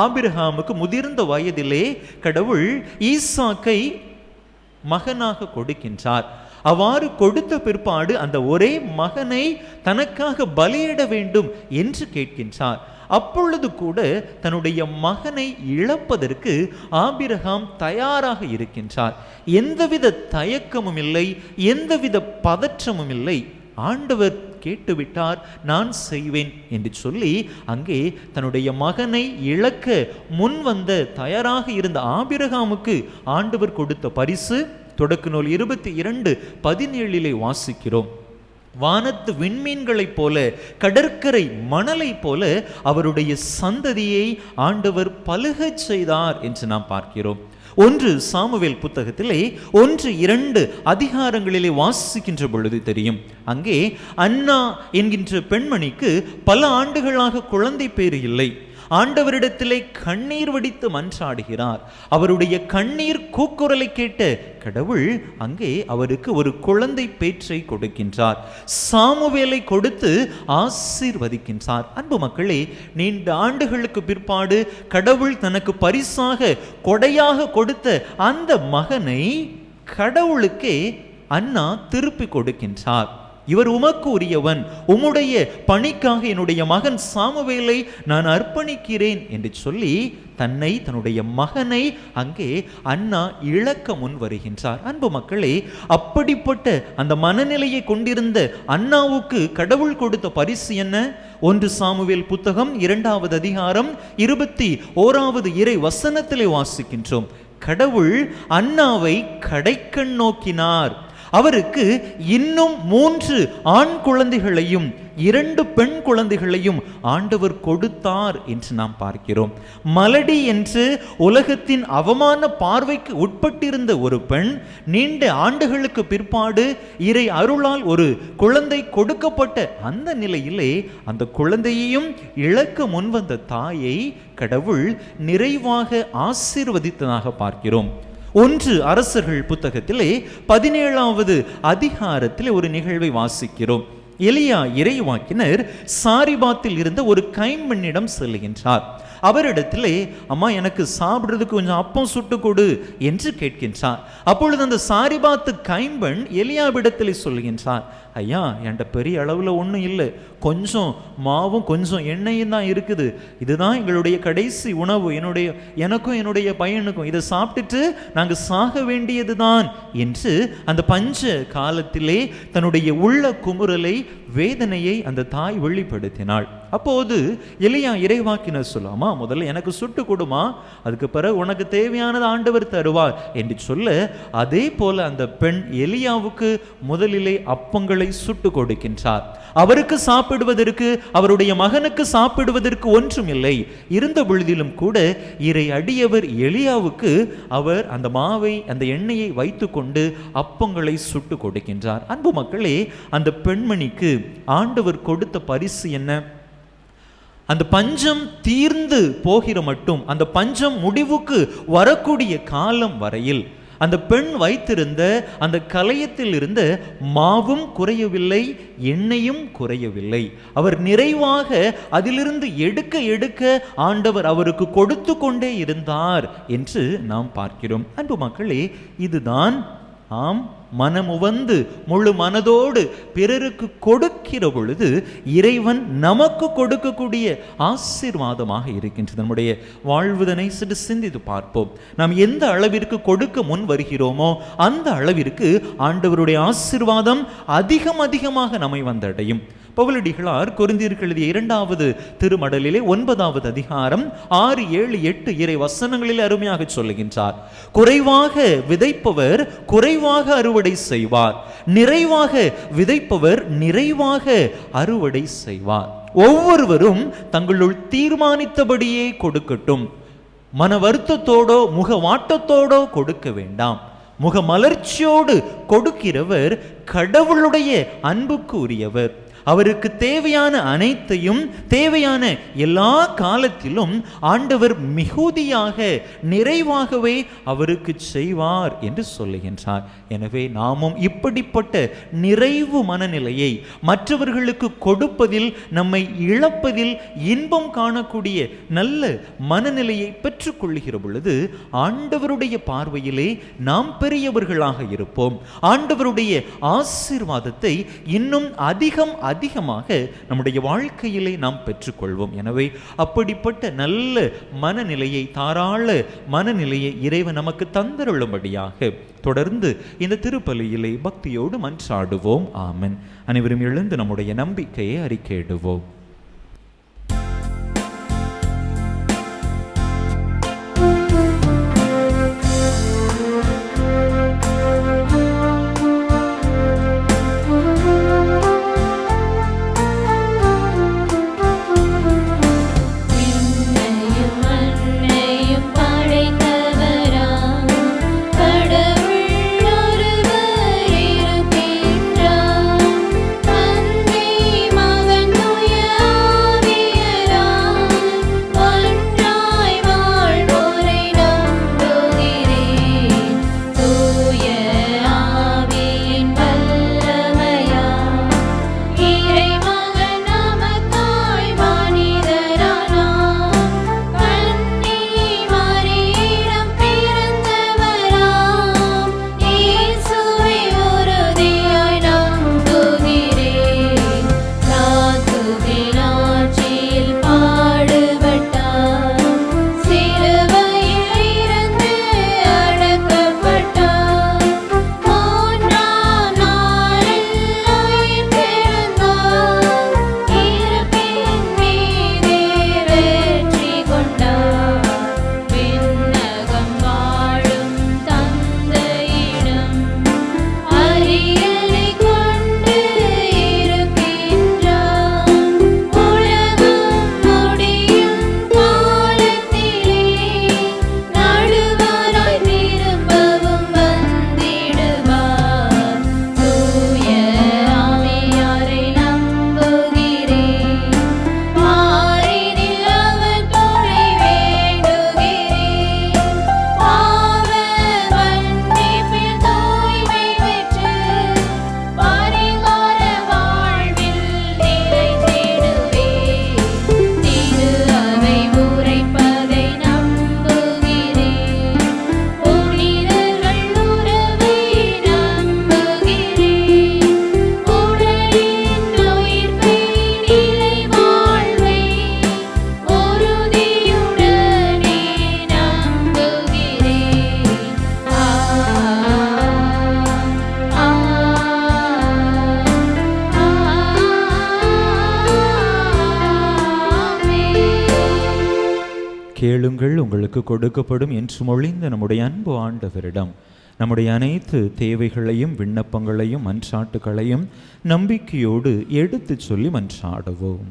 Speaker 1: ஆபிரகாமுக்கு முதிர்ந்த வயதிலே கடவுள் ஈசாக்கை மகனாக கொடுக்கின்றார். அவ்வாறு கொடுத்த பிற்பாடு அந்த ஒரே மகனை தனக்காக பலியிட வேண்டும் என்று கேட்கின்றார். அப்பொழுது கூட தன்னுடைய மகனை இழப்பதற்கு ஆபிரகாம் தயாராக இருக்கின்றார். எந்தவித தயக்கமும் இல்லை, எந்தவித பதற்றமும் இல்லை. ஆண்டவர் கேட்டுவிட்டார், நான் செய்வேன் என்று சொல்லி அங்கே தன்னுடைய மகனை இழக்க முன் வந்த தயாராக இருந்த ஆபிரகாமுக்கு ஆண்டவர் கொடுத்த பரிசு தொடக்க நூல் 22:17 வாசிக்கிறோம். வானத்து விண்மீன்களைப் போல, கடற்கரை மணலை போல அவருடைய சந்ததியை ஆண்டவர் பலுகச் செய்தார் என்று நாம் பார்க்கிறோம். 1 சாமுவேல் புத்தகத்திலே 1-2 அதிகாரங்களிலே வாசிக்கின்ற பொழுது தெரியும். அங்கே அன்னா என்கின்ற பெண்மணிக்கு பல ஆண்டுகளாக குழந்தை பேறு இல்லை. ஆண்டவரிடத்திலே கண்ணீர் வடித்து மன்றாடுகிறார். அவருடைய கண்ணீர் கூக்குரலை கேட்ட கடவுள் அங்கே அவருக்கு ஒரு குழந்தை பேற்றை கொடுக்கின்றார். சாமுவேலை கொடுத்து ஆசீர்வதிக்கின்றார். அன்பு மக்களே, நீண்ட ஆண்டுகளுக்கு பிற்பாடு கடவுள் தனக்கு பரிசாக கொடையாக கொடுத்த அந்த மகனை கடவுளுக்கே அன்னா திருப்பி கொடுக்கின்றார். இவர் உமக்கு உரியவன், உம்முடைய பணிக்காக என்னுடைய மகன் சாமுவேலை நான் அர்ப்பணிக்கிறேன் என்று சொல்லி தன்னை, தன்னுடைய மகனை அங்கே அன்னா இழக்க முன் வருகின்றார். அன்பு மக்களே, அப்படிப்பட்ட அந்த மனநிலையை கொண்டிருந்த அன்னாவுக்கு கடவுள் கொடுத்த பரிசு என்ன? 1 சாமுவேல் புத்தகம் 2வது அதிகாரம் 21வது இறை வசனத்திலே வாசிக்கின்றோம். கடவுள் அன்னாவை கடைக்கண் நோக்கினார். அவருக்கு இன்னும் 3 ஆண் குழந்தைகளையும் 2 பெண் குழந்தைகளையும் ஆண்டவர் கொடுத்தார் என்று நாம் பார்க்கிறோம். மலடி என்று உலகத்தின் அவமான பார்வைக்கு உட்பட்டிருந்த ஒரு பெண் நீண்ட ஆண்டுகளுக்கு பிற்பாடு இறை அருளால் ஒரு குழந்தை கொடுக்கப்பட்ட அந்த நிலையிலே அந்த குழந்தையையும் இழக்க முன்வந்த தாயை கடவுள் நிறைவாக ஆசீர்வதித்ததாக பார்க்கிறோம். 1 அரசர்கள் புத்தகத்திலே 17வது அதிகாரத்திலே ஒரு நிகழ்வை வாசிக்கிறோம். எலியா இறைவாக்கினர் சாரிபாத்தில் இருந்த ஒரு கைம்பெண்ணிடம் செல்கின்றார். அவரிடத்திலே அம்மா எனக்கு சாப்பிடுறதுக்கு கொஞ்சம் அப்பம் சுட்டு கொடு என்று கேட்கின்றார். அப்பொழுது அந்த சாரிபாத்து கைம்பெண் எலியாவிடத்திலே சொல்லுகின்றார், ஐயா என்கிட்ட பெரிய அளவில் ஒன்றும் இல்லை, கொஞ்சம் மாவும் கொஞ்சம் எண்ணெயும் தான் இருக்குது, இதுதான் எங்களுடைய கடைசி உணவு, எனக்கும் என்னுடைய பையனுக்கும், இதை சாப்பிட்டுட்டு நாங்கள் சாக வேண்டியது தான் என்று அந்த பஞ்ச காலத்திலே தன்னுடைய உள்ள குமுறலை, வேதனையை அந்த தாய் வெளிப்படுத்தினாள். அப்போது எலியா இறைவாக்கினர் சொல்லாமா, முதல்ல எனக்கு சுட்டு கொடுமா, அதுக்கு பிறகு உனக்கு தேவையானது ஆண்டவர் தருவார் என்று சொல்ல, அதே போல அந்த பெண் எலியாவுக்கு முதலிலே அப்பங்களை சுட்டு கொடுக்கின்றார். அவருக்கு சாப்பிடுவதற்கு, அவருடைய மகனுக்கு சாப்பிடுவதற்கு ஒன்றும் இல்லை இருந்த பொழுதிலும் கூட இறை அடியவர் எலியாவுக்கு அவர் அந்த மாவை, அந்த எண்ணெயை வைத்து கொண்டு அப்பங்களை சுட்டு கொடுக்கின்றார். அன்பு மக்களே, அந்த பெண்மணிக்கு ஆண்டவர் கொடுத்த பரிசு என்ன? அந்த பஞ்சம் தீர்ந்து போகிற மட்டும், அந்த பஞ்சம் முடிவுக்கு வரக்கூடிய காலம் வரையில் அந்த பெண் வைத்திருந்த அந்த கலயத்தில் இருந்த மாவும் குறையவில்லை, எண்ணெயும் குறையவில்லை. அவர் நிறைவாக அதிலிருந்து எடுக்க எடுக்க ஆண்டவர் அவருக்கு கொடுத்து கொண்டே இருந்தார் என்று நாம் பார்க்கிறோம். அன்பு மக்களே, இதுதான் ஆம் மனமுவந்து முழு மனதோடு பிறருக்கு கொடுக்கிற பொழுது இறைவன் நமக்கு கொடுக்கக்கூடிய ஆசீர்வாதமாக இருக்கின்றது. நம்முடைய வாழ்வுதனை சிறு சிந்தித்து பார்ப்போம். நாம் எந்த அளவிற்கு கொடுக்க முன் வருகிறோமோ அந்த அளவிற்கு ஆண்டவருடைய ஆசீர்வாதம் அதிகமாக நம்மை வந்தடையும். பவுலடிகளார் கொரிந்தியருக்கு எழுதிய 2வது திருமடலிலே 9வது அதிகாரம் 6, 7, 8 இறை வசனங்களில் அருமையாக சொல்லுகின்றார், குறைவாக விதைப்பவர் குறைவாக அறுவடை செய்வார், நிறைவாக விதைப்பவர் நிறைவாக அறுவடை செய்வார். ஒவ்வொருவரும் தங்களுள் தீர்மானித்தபடியே கொடுக்கட்டும். மன வருத்தத்தோடோ முக வாட்டத்தோடோ கொடுக்க வேண்டாம். முக மலர்ச்சியோடு கொடுக்கிறவர் கடவுளுடைய அன்புக்கு உரியவர். அவருக்கு தேவையான அனைத்தையும், தேவையான எல்லா காலத்திலும் ஆண்டவர் மிகுதியாக நிறைவாகவே அவருக்கு செய்வார் என்று சொல்லுகின்றார். எனவே நாமும் இப்படிப்பட்ட நிறைவு மனநிலையை மற்றவர்களுக்கு கொடுப்பதில், நம்மை இழப்பதில் இன்பம் காணக்கூடிய நல்ல மனநிலையை பெற்றுக்கொள்ளுகிற பொழுது ஆண்டவருடைய பார்வையிலே நாம் பெரியவர்களாக இருப்போம். ஆண்டவருடைய ஆசீர்வாதத்தை இன்னும் அதிகமாக நம்முடைய வாழ்க்கையிலே நாம் பெற்றுக்கொள்வோம். எனவே அப்படிப்பட்ட நல்ல மனநிலையை, தாராள மனநிலையை இறைவன் நமக்கு தந்தருளும்படியாக தொடர்ந்து இந்த திருப்பலியிலே பக்தியோடு மன்றாடுவோம். ஆமென். அனைவரும் எழுந்து நம்முடைய நம்பிக்கையை அறிக்கையிடுவோம்.
Speaker 4: கடவுள் ஒருவர் இருக்கின்றார், தந்தை, மகன், தூய
Speaker 1: கேளுங்கள் உங்களுக்கு கொடுக்கப்படும் என்று மொழிந்த நம்முடைய அன்பு ஆண்டவரிடம் நம்முடைய அனைத்து தேவைகளையும் விண்ணப்பங்களையும் மன்றாட்டுகளையும் நம்பிக்கையோடு எடுத்துச் சொல்லி மன்றாடுவோம்.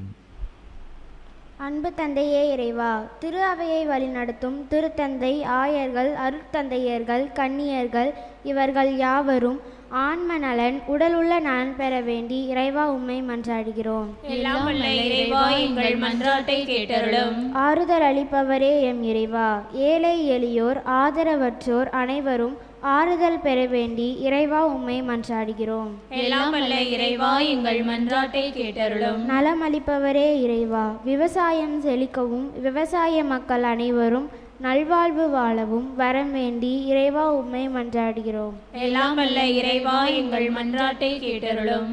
Speaker 6: அன்பு தந்தையே இறைவா, திரு அவையை வழிநடத்தும் திருத்தந்தை, ஆயர்கள், அருட்தந்தையர்கள், கன்னியர்கள் இவர்கள் யாவரும் ஆன்ம நலன், உடலுள்ள நலன் பெற வேண்டி இறைவா உம்மை மன்றாடுகிறோம்.
Speaker 2: எல்லாம் வல்ல இறைவா, எங்கள் மன்றாட்டை கேட்டருளும்.
Speaker 6: ஆறுதல் அளிப்பவரே எம் இறைவா, ஏழை எளியோர் ஆதரவற்றோர் அனைவரும் ஆறுதல் பெற வேண்டி இறைவா உம்மை மன்றாடுகிறோம்.
Speaker 2: எல்லாம் வல்ல இறைவா, எங்கள் மன்றாட்டை கேட்டருளும்.
Speaker 6: நலம் அளிப்பவரே இறைவா, விவசாயம் செழிக்கவும் விவசாய மக்கள் அனைவரும் நல்வாழ்வு வாழவும் வரம் வேண்டி இறைவா உம்மை மன்றாடுகிறோம்.
Speaker 2: எல்லாம் வல்ல இறைவா, எங்கள் மன்றாட்டை கேட்டருளும்.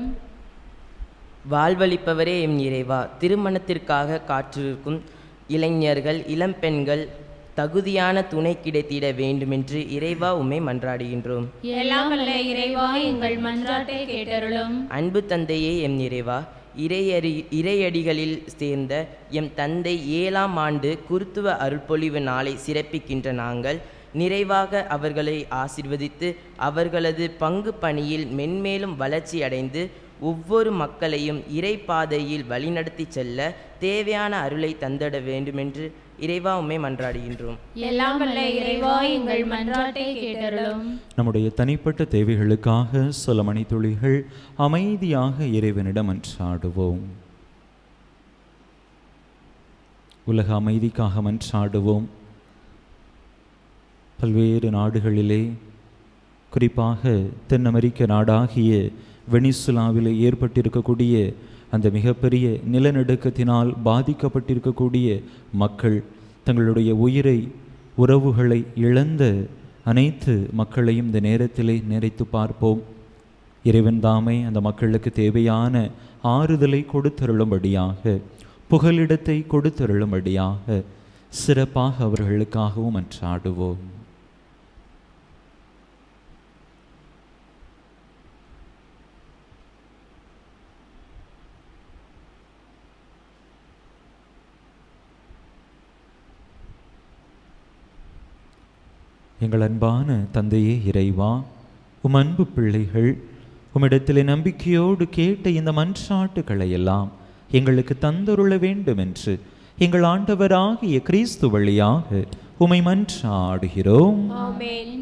Speaker 7: வாழ்வளிப்பவரே எம் இறைவா, திருமணத்திற்காக காற்றிருக்கும் இளைஞர்கள், இளம்பெண்கள் தகுதியான துணை கிடைத்திட வேண்டுமென்று இறைவா உம்மை மன்றாடுகின்றோம்.
Speaker 2: எல்லாம் வல்ல இறைவா, எங்கள் மன்றாட்டை கேட்டருளும்.
Speaker 7: அன்பு தந்தையே எம் இறைவா, இறையடிகளில் சேர்ந்த எம் தந்தை 7ஆம் ஆண்டு குருத்துவ அருள்பொழிவு நாளை சிறப்பிக்கின்ற நாங்கள் நிறைவாக அவர்களை ஆசிர்வதித்து அவர்களது பங்கு பணியில் மென்மேலும் வளர்ச்சி அடைந்து ஒவ்வொரு மக்களையும் இறை பாதையில் வழிநடத்தி செல்ல தேவையான அருளை தந்திட வேண்டுமென்று இறைவா உம்மை மன்றாடுகின்றோம்.
Speaker 2: எல்லாம் வல்ல இறைவா, எங்கள் மன்றாட்டை கேட்டருளும்.
Speaker 1: நம்முடைய தனிப்பட்ட தேவைகளுக்காக சில மணித்துளிகள் அமைதியாக இறைவனிடம் மன்றாடுவோம். உலக அமைதிக்காக மன்றாடுவோம். பல்வேறு நாடுகளிலே, குறிப்பாக தென் அமெரிக்க நாடாகிய வெனிசுலாவிலே ஏற்பட்டிருக்கக்கூடிய அந்த மிகப்பெரிய நிலநடுக்கத்தினால் பாதிக்கப்பட்டிருக்கக்கூடிய மக்கள், தங்களுடைய உயிரை உறவுகளை இழந்த அனைத்து மக்களையும் இந்த நேரத்திலே நினைத்து பார்ப்போம். இறைவன் தாமே அந்த மக்களுக்கு தேவையான ஆறுதலை கொடுத்தருளும்படியாக, புகலிடத்தை கொடுத்தருளும்படியாக சிறப்பாக அவர்களுக்காகவும் மன்றாடுவோம். எங்கள் அன்பான தந்தையே இறைவா, உம் அன்பு பிள்ளைகள் உம்மிடத்திலே நம்பிக்கையோடு கேட்ட இந்த மன்றாட்டுக்களை எல்லாம் எங்களுக்கு தந்தருள வேண்டும் என்று எங்கள் ஆண்டவராகிய கிறிஸ்து வழியாக உம்மை மன்றாடுகிறோம்.
Speaker 2: ஆமென்.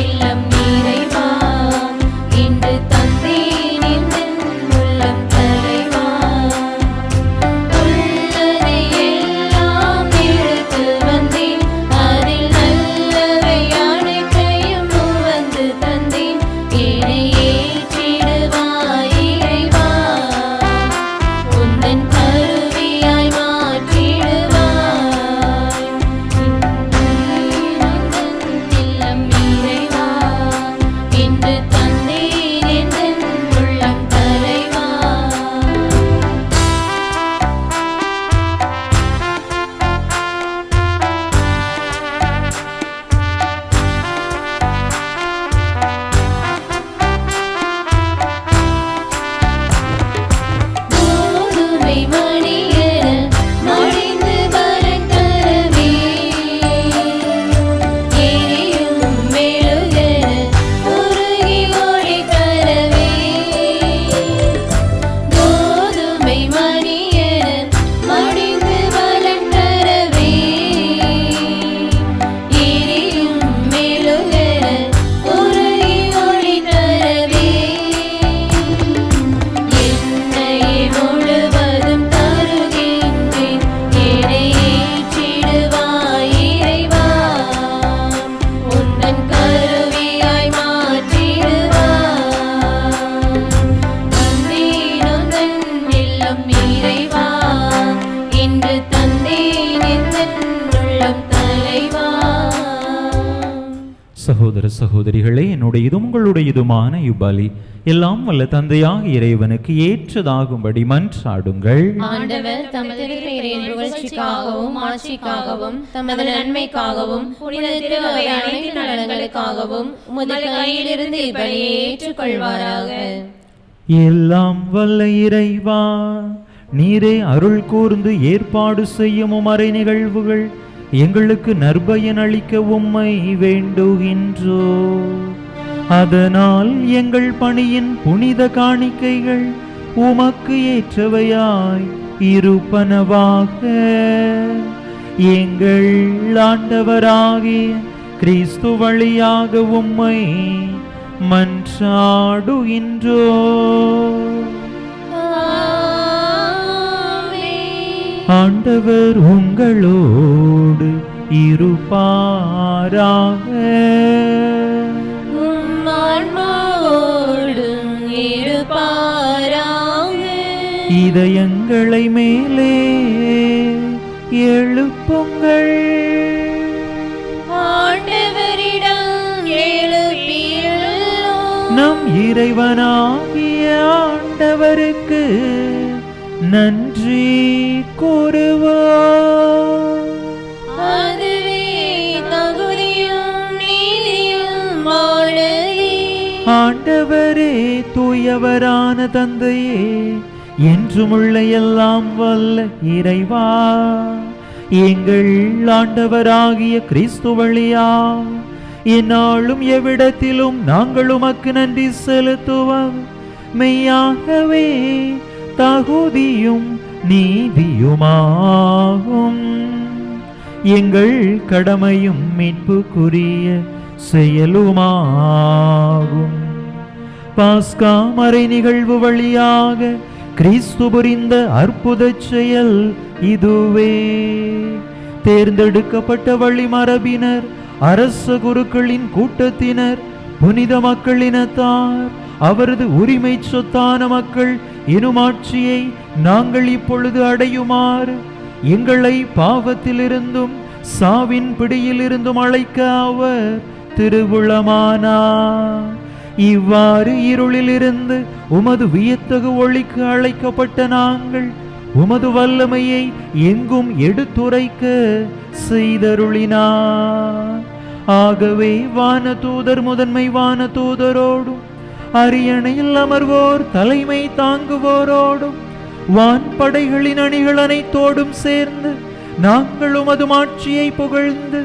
Speaker 4: இல்லம்
Speaker 1: சகோதர சகோதரிகளே, என்னுடையதும் உங்களுடையதுமான இவ்வலி எல்லாம் வல்ல தந்தையாக இறைவனுக்கு ஏற்றதாகும்படி மன்றாடுங்கள்.
Speaker 4: ஆண்டவர் தமது திருப்பெயரின் புகழ்ச்சிக்காகவும் ஆட்சிக்காகவும் தமது நன்மைக்காகவும் புனித திருவை அனைத்து நலன்களுக்காகவும் உமது கையிலிருந்து இப்பலியை ஏற்றுக்கொள்வாராக.
Speaker 1: எல்லாம் வல்ல இறைவா, நீரே அருள் கூர்ந்து ஏற்பாடு செய்யும் மறை நிகழ்வுகள் எங்களுக்கு நற்பயன் அளிக்க உம்மை வேண்டுகின்றோ. அதனால் எங்கள் பணியின் புனித காணிக்கைகள் உமக்கு ஏற்றவையாய் இருப்பனவாக. எங்கள் ஆண்டவராகிய கிறிஸ்து வழியாக உம்மை மன்றாடுகின்றோ. ஆண்டவர் உங்களோடு இருப்பாராக. இதயங்களை மேலே எழுப்புங்கள்.
Speaker 4: ஆண்டவரிடம் எழுப்பியுள்ளோம்.
Speaker 1: நம் இறைவனாகிய ஆண்டவருக்கு நன்றி கூறுவோம்.
Speaker 4: அதுவே தகுதியும் நீதியுமானதே.
Speaker 1: ஆண்டவரே, தூயவரான தந்தையே, என்றுமுள்ள எல்லாம் வல்ல இறைவா, எங்கள் ஆண்டவராகிய கிறிஸ்து வழியா எந்நாளும் எவ்விடத்திலும் நாங்கள் உமக்கு நன்றி செலுத்துவோம். மெய்யாகவே தகுதியும் நீதியுமாகும். எங்கள் கடமையும் மீட்புக்குரிய செயலுமாகும். பாஸ்கா மறை நிகழ்வு வழியாக கிறிஸ்து புரிந்த அற்புத செயல் இதுவே. தேர்ந்தெடுக்கப்பட்ட வழிமரபினர், அரச குருக்களின் கூட்டத்தினர், புனித மக்களினத்தார், அவரது உரிமை சொத்தான மக்கள் எனுமாட்சியை நாங்கள் இப்பொழுது அடையுமாறு எங்களை பாவத்திலிருந்தும் சாவின் பிடியிலிருந்தும் அழைக்க அவர் திருவுளமானார். இவ்வாறு இருளிலிருந்து உமது வியத்தகு ஒளிக்கு அழைக்கப்பட்ட நாங்கள் உமது வல்லமையை எங்கும் எடுத்துரைக்க செய்தருளினார். ஆகவே வானதூதர் முதன்மை வானதூதரோடும் அரியணையில் அமர்வோர் தலைமை தாங்குவோரோடும் வான்படைகளின் அணிகள் அனைத்தோடும் சேர்ந்து நாங்கள் உமது மாட்சியை புகழ்ந்து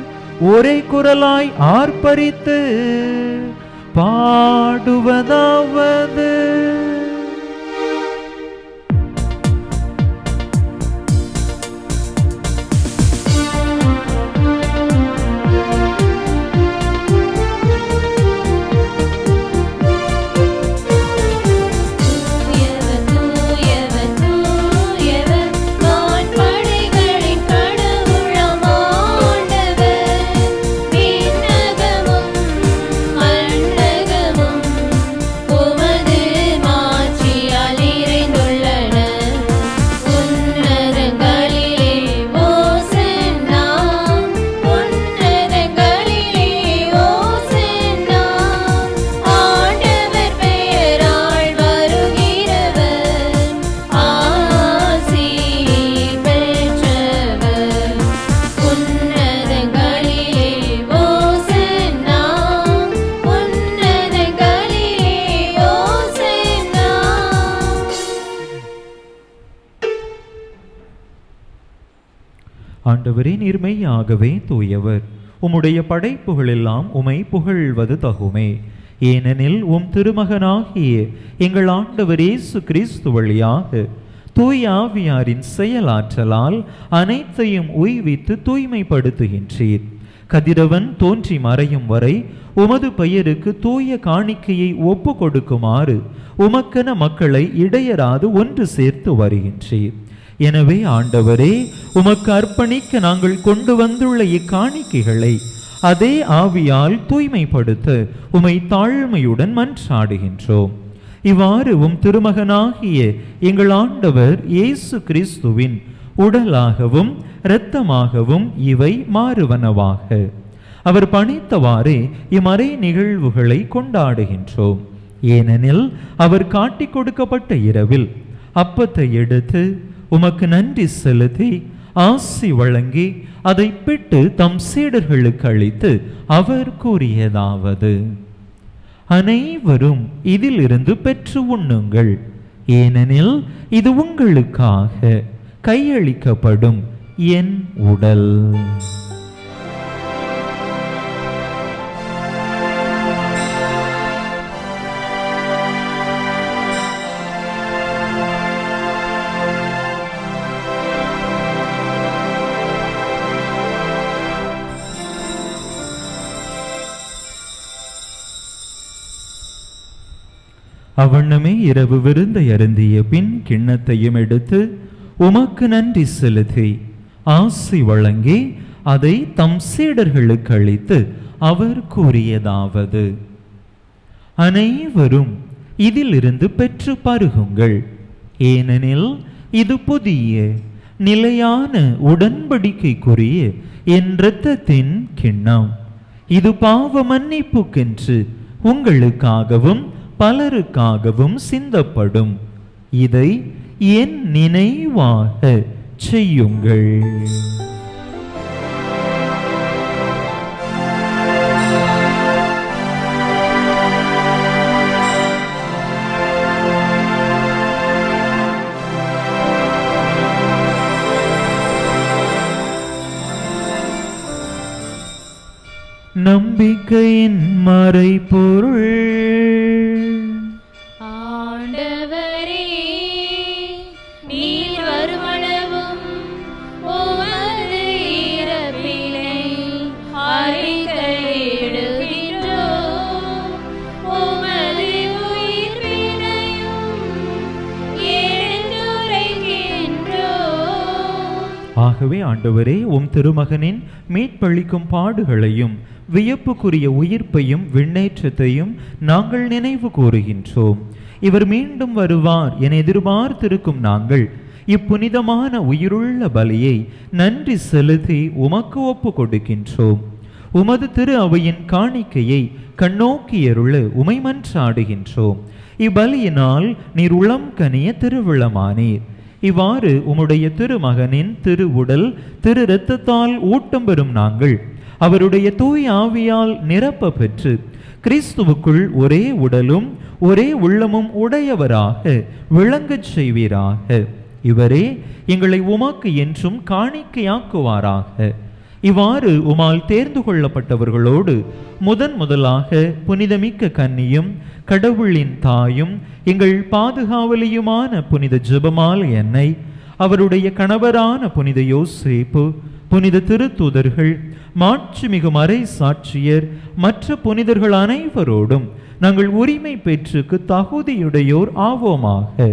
Speaker 1: ஒரே குரலாய் ஆர்ப்பரித்து பாடுவதாவது: ஆண்டவரே, நீர் மெய்யாகவே தூயவர். உம்முடைய படைப்புகள் எல்லாம் உமை புகழ்வது தகுமே. ஏனெனில் உம் திருமகனாகிய எங்கள் ஆண்டவர் இயேசு கிறிஸ்து வழியாக தூய ஆவியாரின் செயலாற்றலால் அனைத்தையும் உய்வித்து தூய்மைப்படுத்துகின்றீர். கதிரவன் தோன்றி மறையும் வரை உமது பெயருக்கு தூய காணிக்கையை ஒப்பு கொடுக்குமாறு உமக்கென மக்களை இடையராது ஒன்று சேர்த்து வருகின்றீர். எனவே ஆண்டவரே, உமக்கு அர்ப்பணிக்க நாங்கள் கொண்டு வந்துள்ள இக்காணிக்கைகளை அதே ஆவியால் தூய்மைப்படுத்த உமை தாழ்மையுடன் மன்றாடுகின்றோம். இவ்வாறு உம் திருமகனாகிய எங்கள் ஆண்டவர் இயேசு கிறிஸ்துவின் உடலாகவும் இரத்தமாகவும் இவை மாறுவனவாக. அவர் பணித்தவாறே இம்மறை நிகழ்வுகளை கொண்டாடுகின்றோம். ஏனெனில் அவர் காட்டிக் கொடுக்கப்பட்ட இரவில் அப்பத்தை எடுத்து உமக்கு நன்றி செலுத்தி ஆசி வழங்கி அதை பிட்டு தம் சீடர்களுக்கு அளித்து அவர் கூறியதாவது: அனைவரும் இதிலிருந்து பெற்று உண்ணுங்கள், ஏனெனில் இது உங்களுக்காக கையளிக்கப்படும் என் உடல். அவ்வண்ணமே இரவு விருந்தை அருந்திய பின் கிண்ணத்தையும் எடுத்து உமக்கு நன்றி செலுத்தி ஆசி வழங்கி அதை தம் சீடர்களுக்கு அளித்து அவர் கூறியதாவது: அனைவரும் இதிலிருந்து பெற்று பருகுங்கள், ஏனெனில் இது புதிய நிலையான உடன்படிக்கைக்குரிய என் இரத்தத்தின் கிண்ணம். இது பாவ மன்னிப்புக்கென்று உங்களுக்காகவும் பலருக்காகவும் சிந்தப்படும். இதை என் நினைவாக செய்யுங்கள். நம்பிக்கையின் மறைபொருள்.
Speaker 4: ஆண்டவரே, நீர் வருமளவும் உமது இறப்பினை அறிக்கையிடுகின்றோம், உமது உயிர்ப்பினையும் எடுத்துரைக்கின்றோம்.
Speaker 1: ஆகவே ஆண்டவரே, உம் திருமகனின் மீட்பளிக்கும் பாடுகளையும் வியப்புக்குரிய உயிர்ப்பையும் விண்ணேற்றத்தையும் நாங்கள் நினைவு கூறுகின்றோம். இவர் மீண்டும் வருவார் என எதிர்பார்த்திருக்கும் நாங்கள் இப்புனிதமான உயிருள்ள பலியை நன்றி செலுத்தி உமக்கு ஒப்பு கொடுக்கின்றோம். உமது திரு அவையின் காணிக்கையை கண்ணோக்கியருள உமை மன்றாடுகின்றோம். இப்பலியினால் நீர் உளம் கனிய திருவிழமானீர். இவ்வாறு உம்முடைய திருமகனின் திரு உடல் திரு இரத்தத்தால் ஊட்டம் பெறும் நாங்கள் அவருடைய தூய் ஆவியால் நிரப்ப பெற்று கிறிஸ்துவுக்குள் ஒரே உடலும் ஒரே உள்ளமும் உடையவராக விளங்கச் செய்வீராக. இவரே எங்களை உமக்கு என்றும் காணிக்கையாக்குவாராக. இவ்வாறு உமால் தேர்ந்து கொள்ளப்பட்டவர்களோடு முதலாக புனிதமிக்க கன்னியும் கடவுளின் தாயும் எங்கள் பாதுகாவலியுமான புனித ஜெபமால் என்னை, அவருடைய கணவரான புனித யோசேப்பு, புனித திருத்தூதர்கள், மாட்சிமிகு மறை சாட்சியர், மற்ற புனிதர்கள் அனைவரோடும் நாங்கள் உரிமை பெற்றுக்கு தகுதியுடையோர் ஆவோமாக.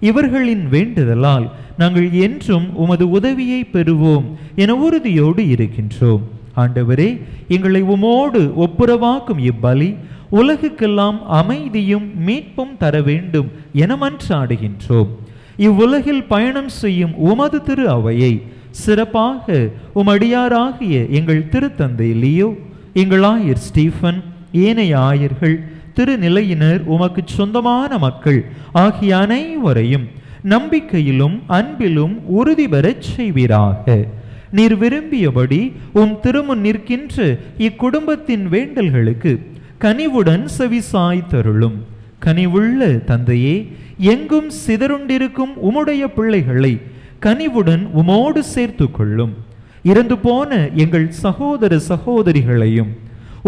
Speaker 1: இவர்களின் வேண்டுதலால் நாங்கள் என்றும் உமது உதவியை பெறுவோம் என உறுதியோடு இருக்கின்றோம். ஆண்டவரே, எங்களை உமோடு ஒப்புரவாக்கும் இப்பலி உலகுக்கெல்லாம் அமைதியும் மீட்பும் தர வேண்டும் என மன்றாடுகின்றோம். இவ்வுலகில் பயணம் செய்யும் உமது திரு அவையை சிறப்பாக உமடியாராகிய எங்கள் திருத்தந்தை லியோ, எங்கள் ஆயர் ஸ்டீஃபன், ஏனைய ஆயர்கள், திருநிலையினர், உமக்கு சொந்தமான மக்கள் ஆகிய அனைவரையும் நம்பிக்கையிலும் அன்பிலும் உறுதி பெறச் செய்வீராக. நீர் விரும்பியபடி உம் திருமுன் நிற்கின்ற இக்குடும்பத்தின் வேண்டல்களுக்கு கனிவுடன் செவிசாய்த்தருளும். கனிவுள்ள தந்தையே, எங்கும் சிதறுண்டிருக்கும் உம்முடைய பிள்ளைகளை கனிவுடன் உமோடு சேர்த்து கொள்ளும். இறந்து போன எங்கள் சகோதர சகோதரிகளையும்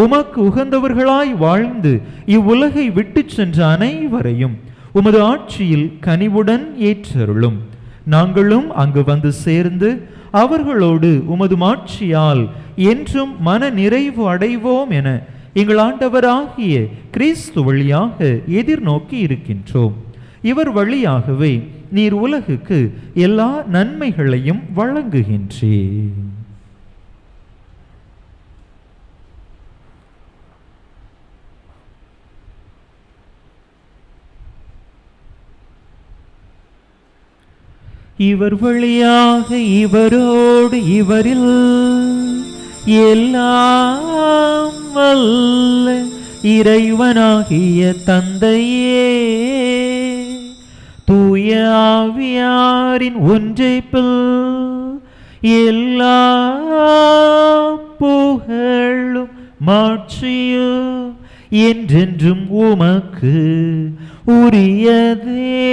Speaker 1: உமக்கு உகந்தவர்களாய் வாழ்ந்து இவ்வுலகை விட்டு சென்ற அனைவரையும் உமது ஆட்சியில் கனிவுடன் ஏற்றருளும். நாங்களும் அங்கு வந்து சேர்ந்து அவர்களோடு உமது மாட்சியால் என்றும் மன நிறைவு அடைவோம் என எங்கள் ஆண்டவராகிய கிறிஸ்து வழியாக எதிர்நோக்கி இருக்கின்றோம். இவர் வழியாகவே நீர் உலகுக்கு எல்லா நன்மைகளையும் வழங்குகின்றீர். இவர் வழியாக இவரோடு இவரில் எல்லாம் வல்ல இறைவனாகிய தந்தையே, தூய ஆவியாரின் ஒன்றைப்பில் எல்லா புகழும் மாட்சியும் என்றென்றும் உமக்கு உரியதே.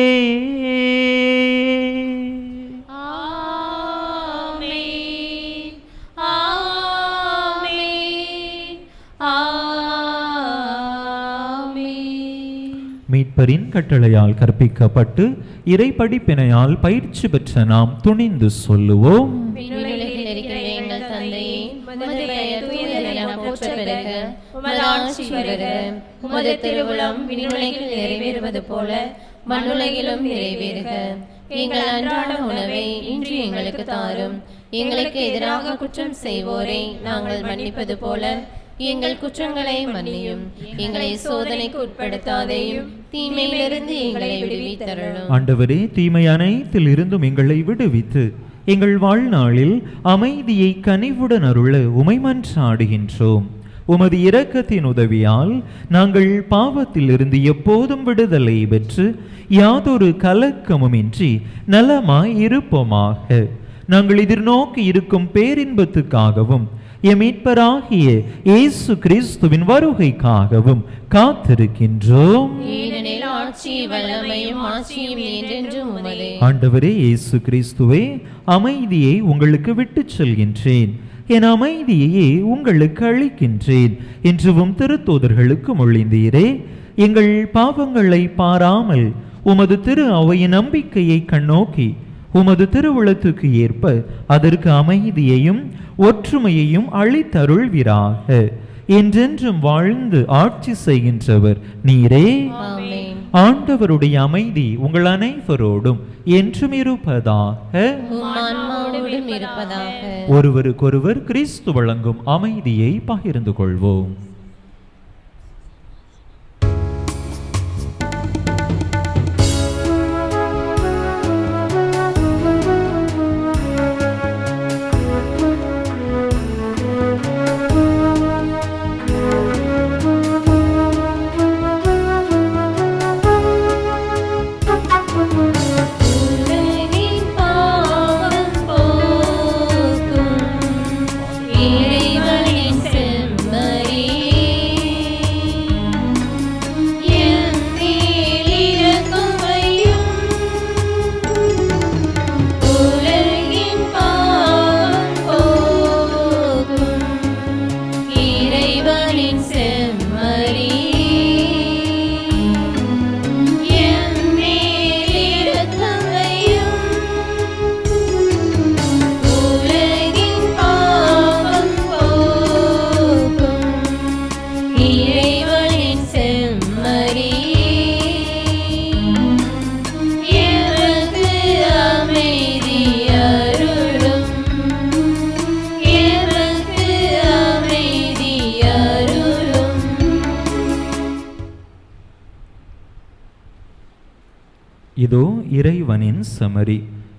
Speaker 4: ஆமென், ஆமென், ஆமென்.
Speaker 1: மீட்பரின் கட்டளையால் கற்பிக்கப்பட்டு இறை படிப்பினையால் பயிற்சி பெற்ற நாம் துணிந்து சொல்லுவோம்.
Speaker 2: விண்ணுலகில் இருக்கிற எங்கள் தந்தையே, உமது பெயர் தூயது என போற்றப் பெறுக. உமது ஆட்சி வருக. உமது திருவுளம் விண்ணுலகில் நிறைவேறுவது போல மண்ணுலகிலும் நிறைவேறுக. எங்கள் அன்றாட உணவை இன்று எங்களுக்கு தாரும். எங்களுக்கு எதிராக குற்றம் செய்வோரை நாங்கள் மன்னிப்பது போல எங்கள் குற்றங்களை மன்னியும். எங்களை சோதனைக்கு உட்படுத்தாதேயும், தீமையிலிருந்து எங்களை விடுவித்தருளும்.
Speaker 1: ஆண்டவரே, தீமை அனைத்தில் இருந்தும் எங்களை விடுவித்து எங்கள் வாழ்நாளில் அமைதியை கனிவுடன் அருள உமை மன்றாடுகின்றோம். உமது இரக்கத்தின் உதவியால் நாங்கள் பாவத்தில் இருந்து எப்போதும் விடுதலை பெற்று யாதொரு கலக்கமுமின்றி நலமாய் இருப்போமாக. நாங்கள் எதிர்நோக்கி இருக்கும் பேரின்பத்துக்காகவும் எம் மீட்பராகிய இயேசு கிறிஸ்துவின் வருகைக்காகவும் காத்திருக்கின்றோம்.
Speaker 2: ஏனெனில் ஆட்சி வல்லமையும் ஆட்சியும் என்றென்றும் உமதே.
Speaker 1: ஆண்டவரே இயேசு கிறிஸ்துவே, அமைதியை உங்களுக்கு விட்டுச் செல்கின்றேன், என் அமைதியையே உங்களுக்கு அளிக்கின்றேன் என்றும் திருத்தூதர்களுக்கு மொழிந்தீரே. எங்கள் பாவங்களை பாராமல் உமது திரு அவையின் நம்பிக்கையை கண்ணோக்கி உமது திருவுளத்துக்கு ஏற்ப அதற்கு அமைதியையும் ஒற்றுமையையும் அளித்தருள்வீராக. என்றென்றும் வாழ்ந்து ஆட்சி செய்கின்றவர் நீரே.
Speaker 2: ஆமென்.
Speaker 1: ஆண்டவருடைய அமைதி உங்கள் அனைவரோடும் என்றும் இருப்பதாக.
Speaker 2: உம் ஆன்மாவோடும் இருப்பதாக.
Speaker 1: ஒருவருக்கொருவர் கிறிஸ்து வழங்கும் அமைதியை பகிர்ந்து கொள்வோம்.
Speaker 4: உலகின் பாவம் போக்கும் இறைவனின் செம்மறியே, என் மேல் இரக்கம் வையும். உலகின் பாவம் போக்கும் இறைவனின் செம்மறியே, என் மேல் இரக்கம் வையும். உலகின் பாவம் போக்கும் இறைவனின் செம்மறியே, எமக்கு அமைதி அருளும். எமக்கு அமைதி அருளும்.
Speaker 1: இதோ இறைவனின் செமரி,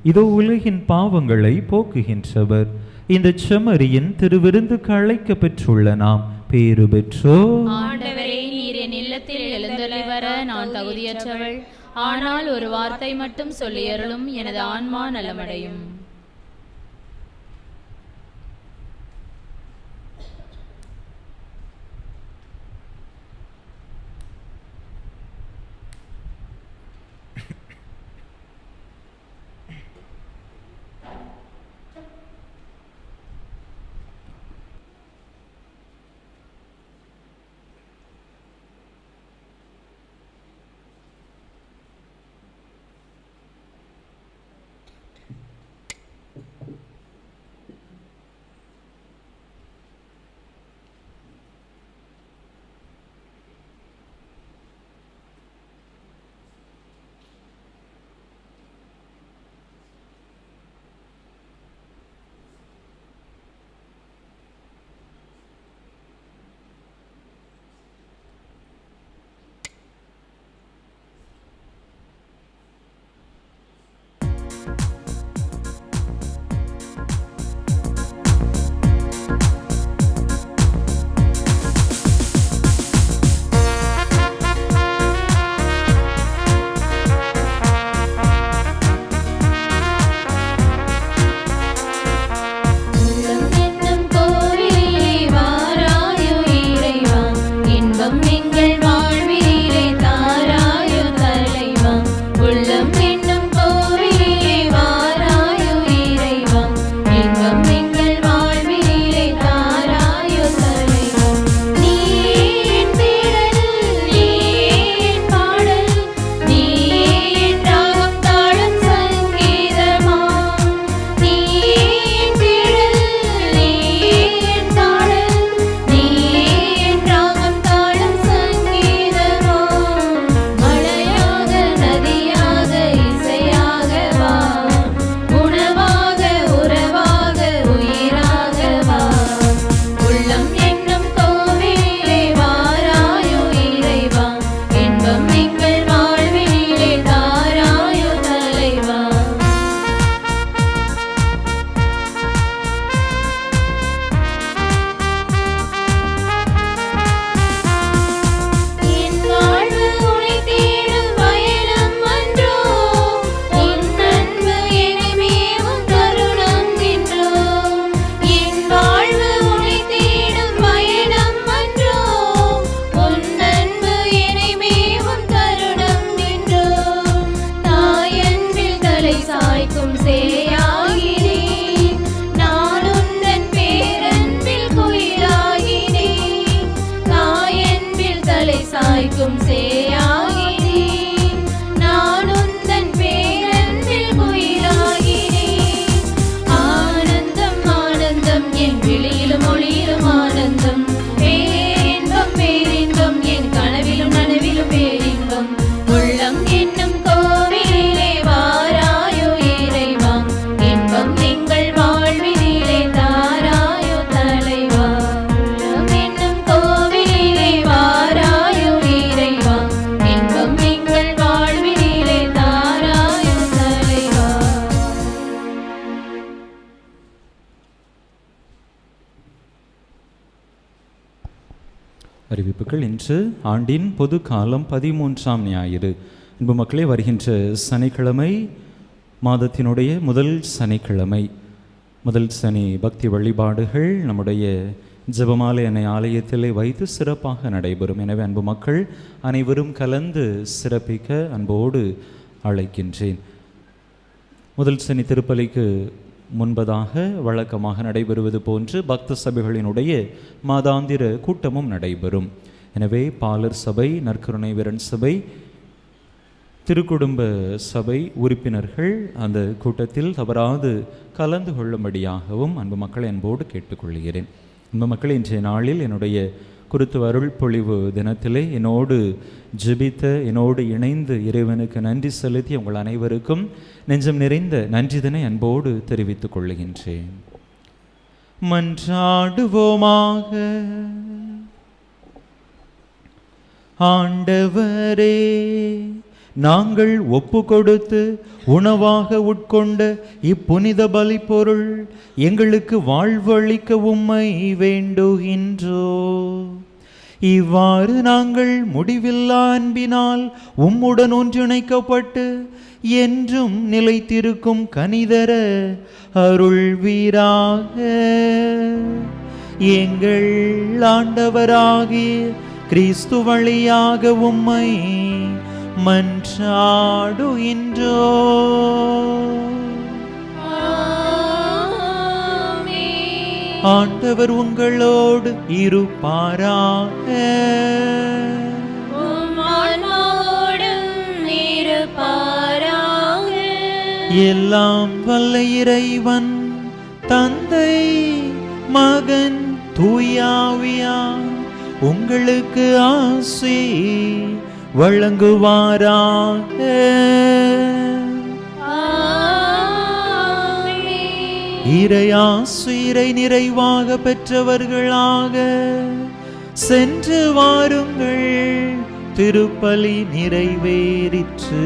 Speaker 1: இதோ உலகின் பாவங்களை போக்குகின்றவர். இந்த செமரியின் திருவிருந்துக்கு அழைக்க பெற்றுள்ள நாம் பேறு பெற்றோர்.
Speaker 2: ஆண்டவரே, நீர் என் இல்லத்தில் எழுந்தருளி வர நான் தகுதியற்றவள். ஆனால் ஒரு வார்த்தை மட்டும் சொல்லியருளும், எனது ஆன்மா நலமடையும்.
Speaker 4: எனக்கும் சேயாகிறேன். நான் உந்தன் பேரன்பில் குயிலாகிறேன். ஆனந்தம் ஆனந்தம் என் விழியிலும் ஒளியிலும் ஆனந்தம். பேரின்பம் பேரின்பம் என் கனவிலும் நனவிலும் பேரின்பம். உள்ளம் என்னும் கோவிலே வாராயோ இறைவா, இன்பம் எங்கள் வாழ்வினிலே தாராயோ தலைவா. உள்ளம் என்னும் கோவிலே வாராயோ இறைவா, இன்பம் எங்கள் வாழ்வினிலே தாராயோ தலைவா.
Speaker 1: அறிவிப்புகள். இன்று ஆண்டின் பொது காலம் 13ஆம் ஞாயிறு. அன்பு மக்களே, வருகின்ற சனிக்கிழமை மாதத்தினுடைய முதல் சனிக்கிழமை. முதல் சனி பக்தி வழிபாடுகள் நம்முடைய ஜெபமாலை அன்னை ஆலயத்திலே வைத்து சிறப்பாக நடைபெறும். எனவே அன்பு மக்கள் அனைவரும் கலந்து சிறப்பிக்க அன்போடு அழைக்கின்றேன். முதல் சனி திருப்பலிக்கு முன்பதாக வழக்கமாக நடைபெறுவது போன்று பக்த சபைகளினுடைய மாதாந்திர கூட்டமும் நடைபெறும். எனவே பாலர் சபை, நற்கருணை வீரன் சபை, திருக்குடும்ப சபை உறுப்பினர்கள் அந்த கூட்டத்தில் தவறாது கலந்து கொள்ளும்படியாகவும் அன்பு மக்களை அன்போடு கேட்டுக்கொள்கிறேன். அன்பு மக்கள், இன்றைய நாளில் என்னுடைய குருத்துவ அருள் பொழிவு தினத்திலே என்னோடு ஜெபித்த, என்னோடு இணைந்து இறைவனுக்கு நன்றி செலுத்தி உங்கள் அனைவருக்கும் நெஞ்சம் நிறைந்த நன்றிதனை அன்போடு தெரிவித்துக் கொள்ளுகின்றேன். மன்றாடுவோமாக. ஆண்டவரே, நாங்கள் ஒப்பு கொடுத்து உணவாக உட்கொண்ட இப்புனித பலி பொருள் எங்களுக்கு வாழ்வளிக்க உம்மை வேண்டுகின்றோ. இவ்வாறு நாங்கள் முடிவில்லா அன்பினால் உம்முடன் ஒன்றிணைக்கப்பட்டு என்றும் நிலைத்திருக்கும் கனிதர அருள்வீராக. எங்கள் ஆண்டவராகிய கிறிஸ்து வழியாக உம்மை மன்றாடுகின்றோ. ஆண்டவர் உங்களோடு இருப்பாராக. எல்லாம் வல்ல இறைவன் தந்தை, மகன், தூயாவியார் உங்களுக்கு ஆசி வழங்குவாராக. இறையாசிரை நிறைவாக பெற்றவர்களாக சென்று வாருங்கள். திருப்பலி நிறைவேறிற்று.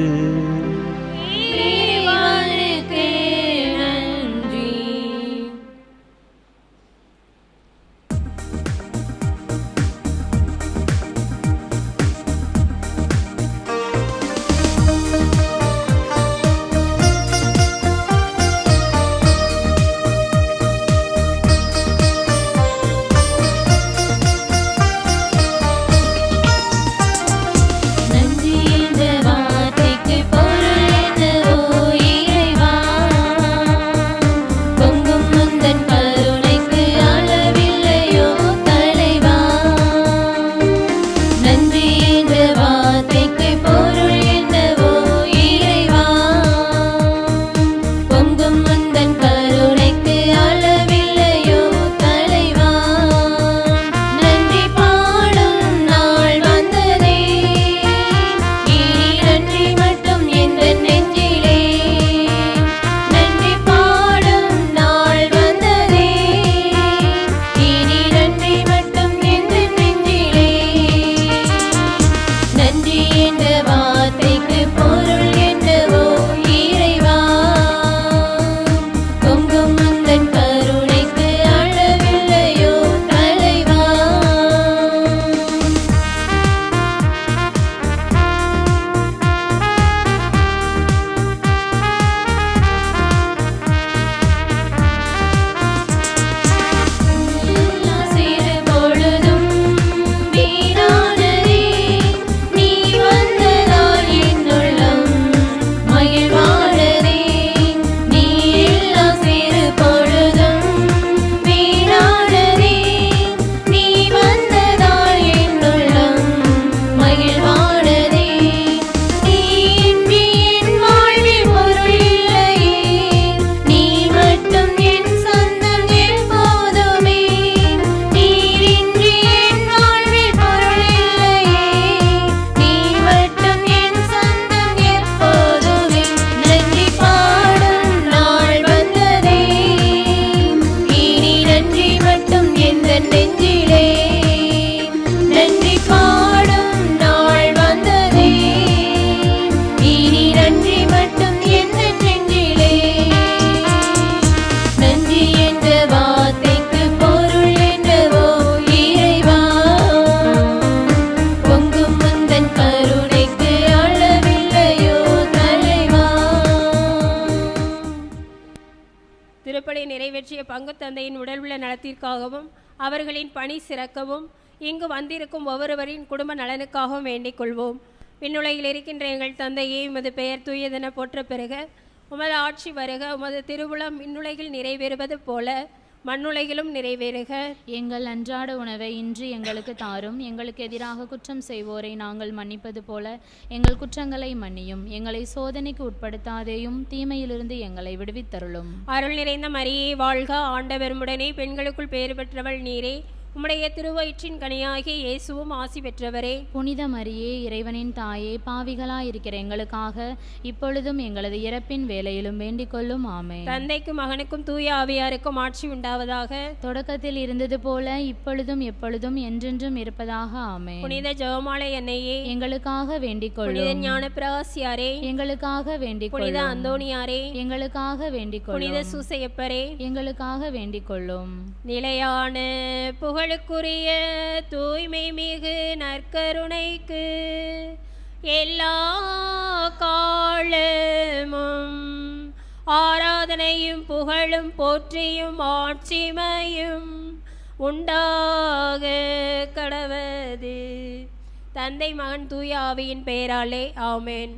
Speaker 4: நன்றி என்ற வார்த்தைக்கு பொருள் என்னவோ
Speaker 8: பங்கு தந்தையின் உடல் உள்ள நலத்திற்காகவும் அவர்களின் பணி சிறக்கவும் இங்கு வந்திருக்கும் ஒவ்வொருவரின் குடும்ப நலனுக்காகவும் வேண்டிக் கொள்வோம். விண்ணுலகில் இருக்கின்ற எங்கள் தந்தையே, உமது பெயர் தூயதென போற்ற பெறுக. உமது ஆட்சி வருக. உமது திருவுளம் விண்ணுலகில் நிறைவேறுவது போல மண்ணுலகிலும் நிறைவேறுக.
Speaker 9: எங்கள் அன்றாட உணவை இன்று எங்களுக்கு தாரும். எங்களுக்கு எதிராக குற்றம் செய்வோரை நாங்கள் மன்னிப்பது போல எங்கள் குற்றங்களை மன்னியும். எங்களை சோதனைக்கு உட்படுத்தாதேயும், தீமையிலிருந்து எங்களை விடுவித்தருளும்.
Speaker 8: அருள் நிறைந்த மரியே வாழ்க. ஆண்டவர் உம்முடனே, பெண்களுக்குள் பேறு பெற்றவள் நீரே. உம்முடைய திருவயிற்றின் கனியாகிய இயேசுவும் ஆசி பெற்றவரே.
Speaker 9: புனித மரியே, இறைவனின் தாயே, பாவிகளாயிருக்கிற எங்களுக்காக இப்பொழுதும் எங்களது இறப்பின் வேளையிலும் வேண்டிக் கொள்ளும். ஆமென்.
Speaker 8: தந்தைக்கும் மகனுக்கும் தூய ஆவியாருக்கும் ஆட்சி உண்டாவதாக.
Speaker 9: தொடக்கத்தில் இருந்தது போல இப்பொழுதும் எப்பொழுதும் என்றென்றும் இருப்பதாக. ஆமென்.
Speaker 8: புனித ஜெபமாலை அன்னையே,
Speaker 9: எங்களுக்காக வேண்டிக் கொள்ளும்.
Speaker 8: புனித ஞான பிரகாசியாரே,
Speaker 9: எங்களுக்காக வேண்டிக் கொள்ளும்.
Speaker 8: புனித அந்தோணியாரே,
Speaker 9: எங்களுக்காக வேண்டிக் கொள்ளும்.
Speaker 8: புனித சூசையப்பரே,
Speaker 9: எங்களுக்காக வேண்டிக் கொள்ளும்.
Speaker 8: நிலையான புகழுக்குரிய தூய்மை மிகு நற்கருணைக்கு எல்லா காலமும் ஆராதனையும் புகழும் போற்றியும் ஆட்சிமையும் உண்டாக கடவது. தந்தை மகன் தூய ஆவியின் பெயராலே ஆமென்.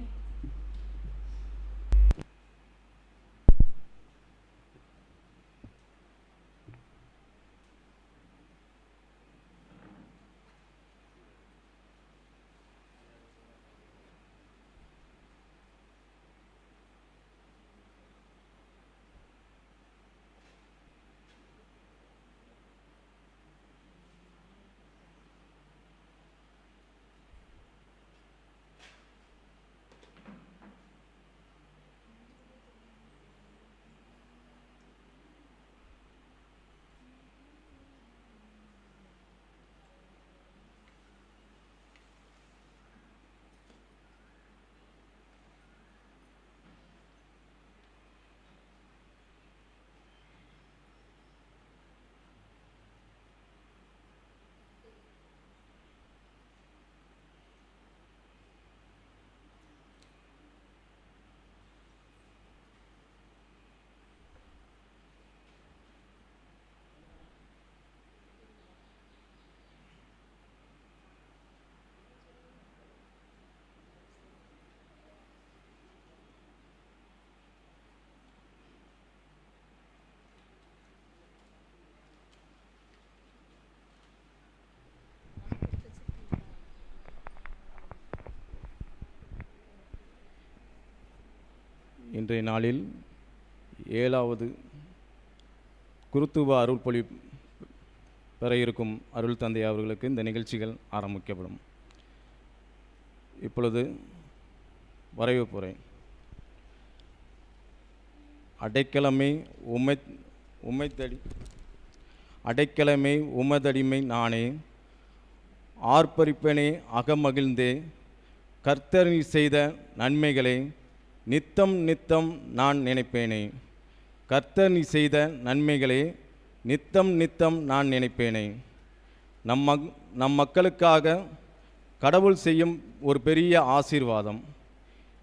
Speaker 5: இன்றைய நாளில் 7வது குருத்துவ அருள்பொழி பெற இருக்கும் அருள் தந்தை அவர்களுக்கு இந்த நிகழ்ச்சிகள் ஆரம்பிக்கப்படும். இப்பொழுது வரவேற்புரை. அடைக்கலமே உமதடிமை நானே, ஆர்ப்பரிப்பனே அகமகிழ்ந்தே, கர்த்தர் நீ செய்த நன்மைகளை நித்தம் நித்தம் நான் நினைப்பேனே. கர்த்தர் நீ செய்த நன்மைகளை நித்தம் நித்தம் நான் நினைப்பேனே. நம் மக்களுக்காக கடவுள் செய்யும் ஒரு பெரிய ஆசீர்வாதம்.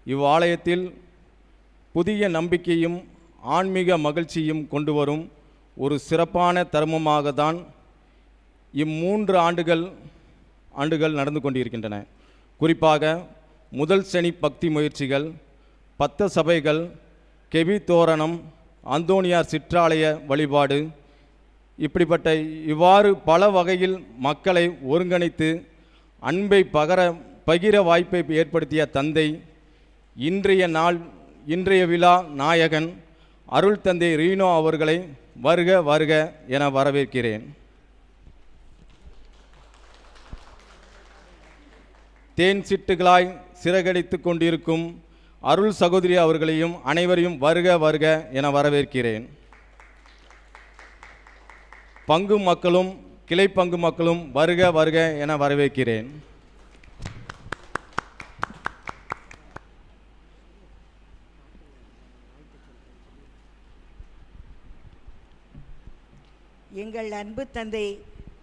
Speaker 5: இவ்வாலயத்தில் புதிய நம்பிக்கையும் ஆன்மீக மகிழ்ச்சியும் கொண்டு வரும் ஒரு சிறப்பான தருணமாக தான் இம்மூன்று ஆண்டுகள் நடந்து கொண்டிருக்கின்றன. குறிப்பாக முதல் சனி பக்தி முயற்சிகள், 10 சபைகள், கெவி தோரணம், அந்தோணியார் சிற்றாலய வழிபாடு, இப்படிப்பட்ட இவ்வாறு பல வகையில் மக்களை ஒருங்கிணைத்து அன்பை பகிர வாய்ப்பை ஏற்படுத்திய தந்தை, இன்றைய விழா நாயகன் அருள் தந்தை ரீனோ அவர்களை வருக வருக என வரவேற்கிறேன். தேன் சிட்டுகளாய் சிறகடித்து கொண்டிருக்கும் அருள் சகோதரி அவர்களையும் அனைவரையும் வருக வருக என வரவேற்கிறேன். பங்கு மக்களும் கிளை பங்கு மக்களும் வருக வருக என வரவேற்கிறேன்.
Speaker 10: எங்கள் அன்பு தந்தை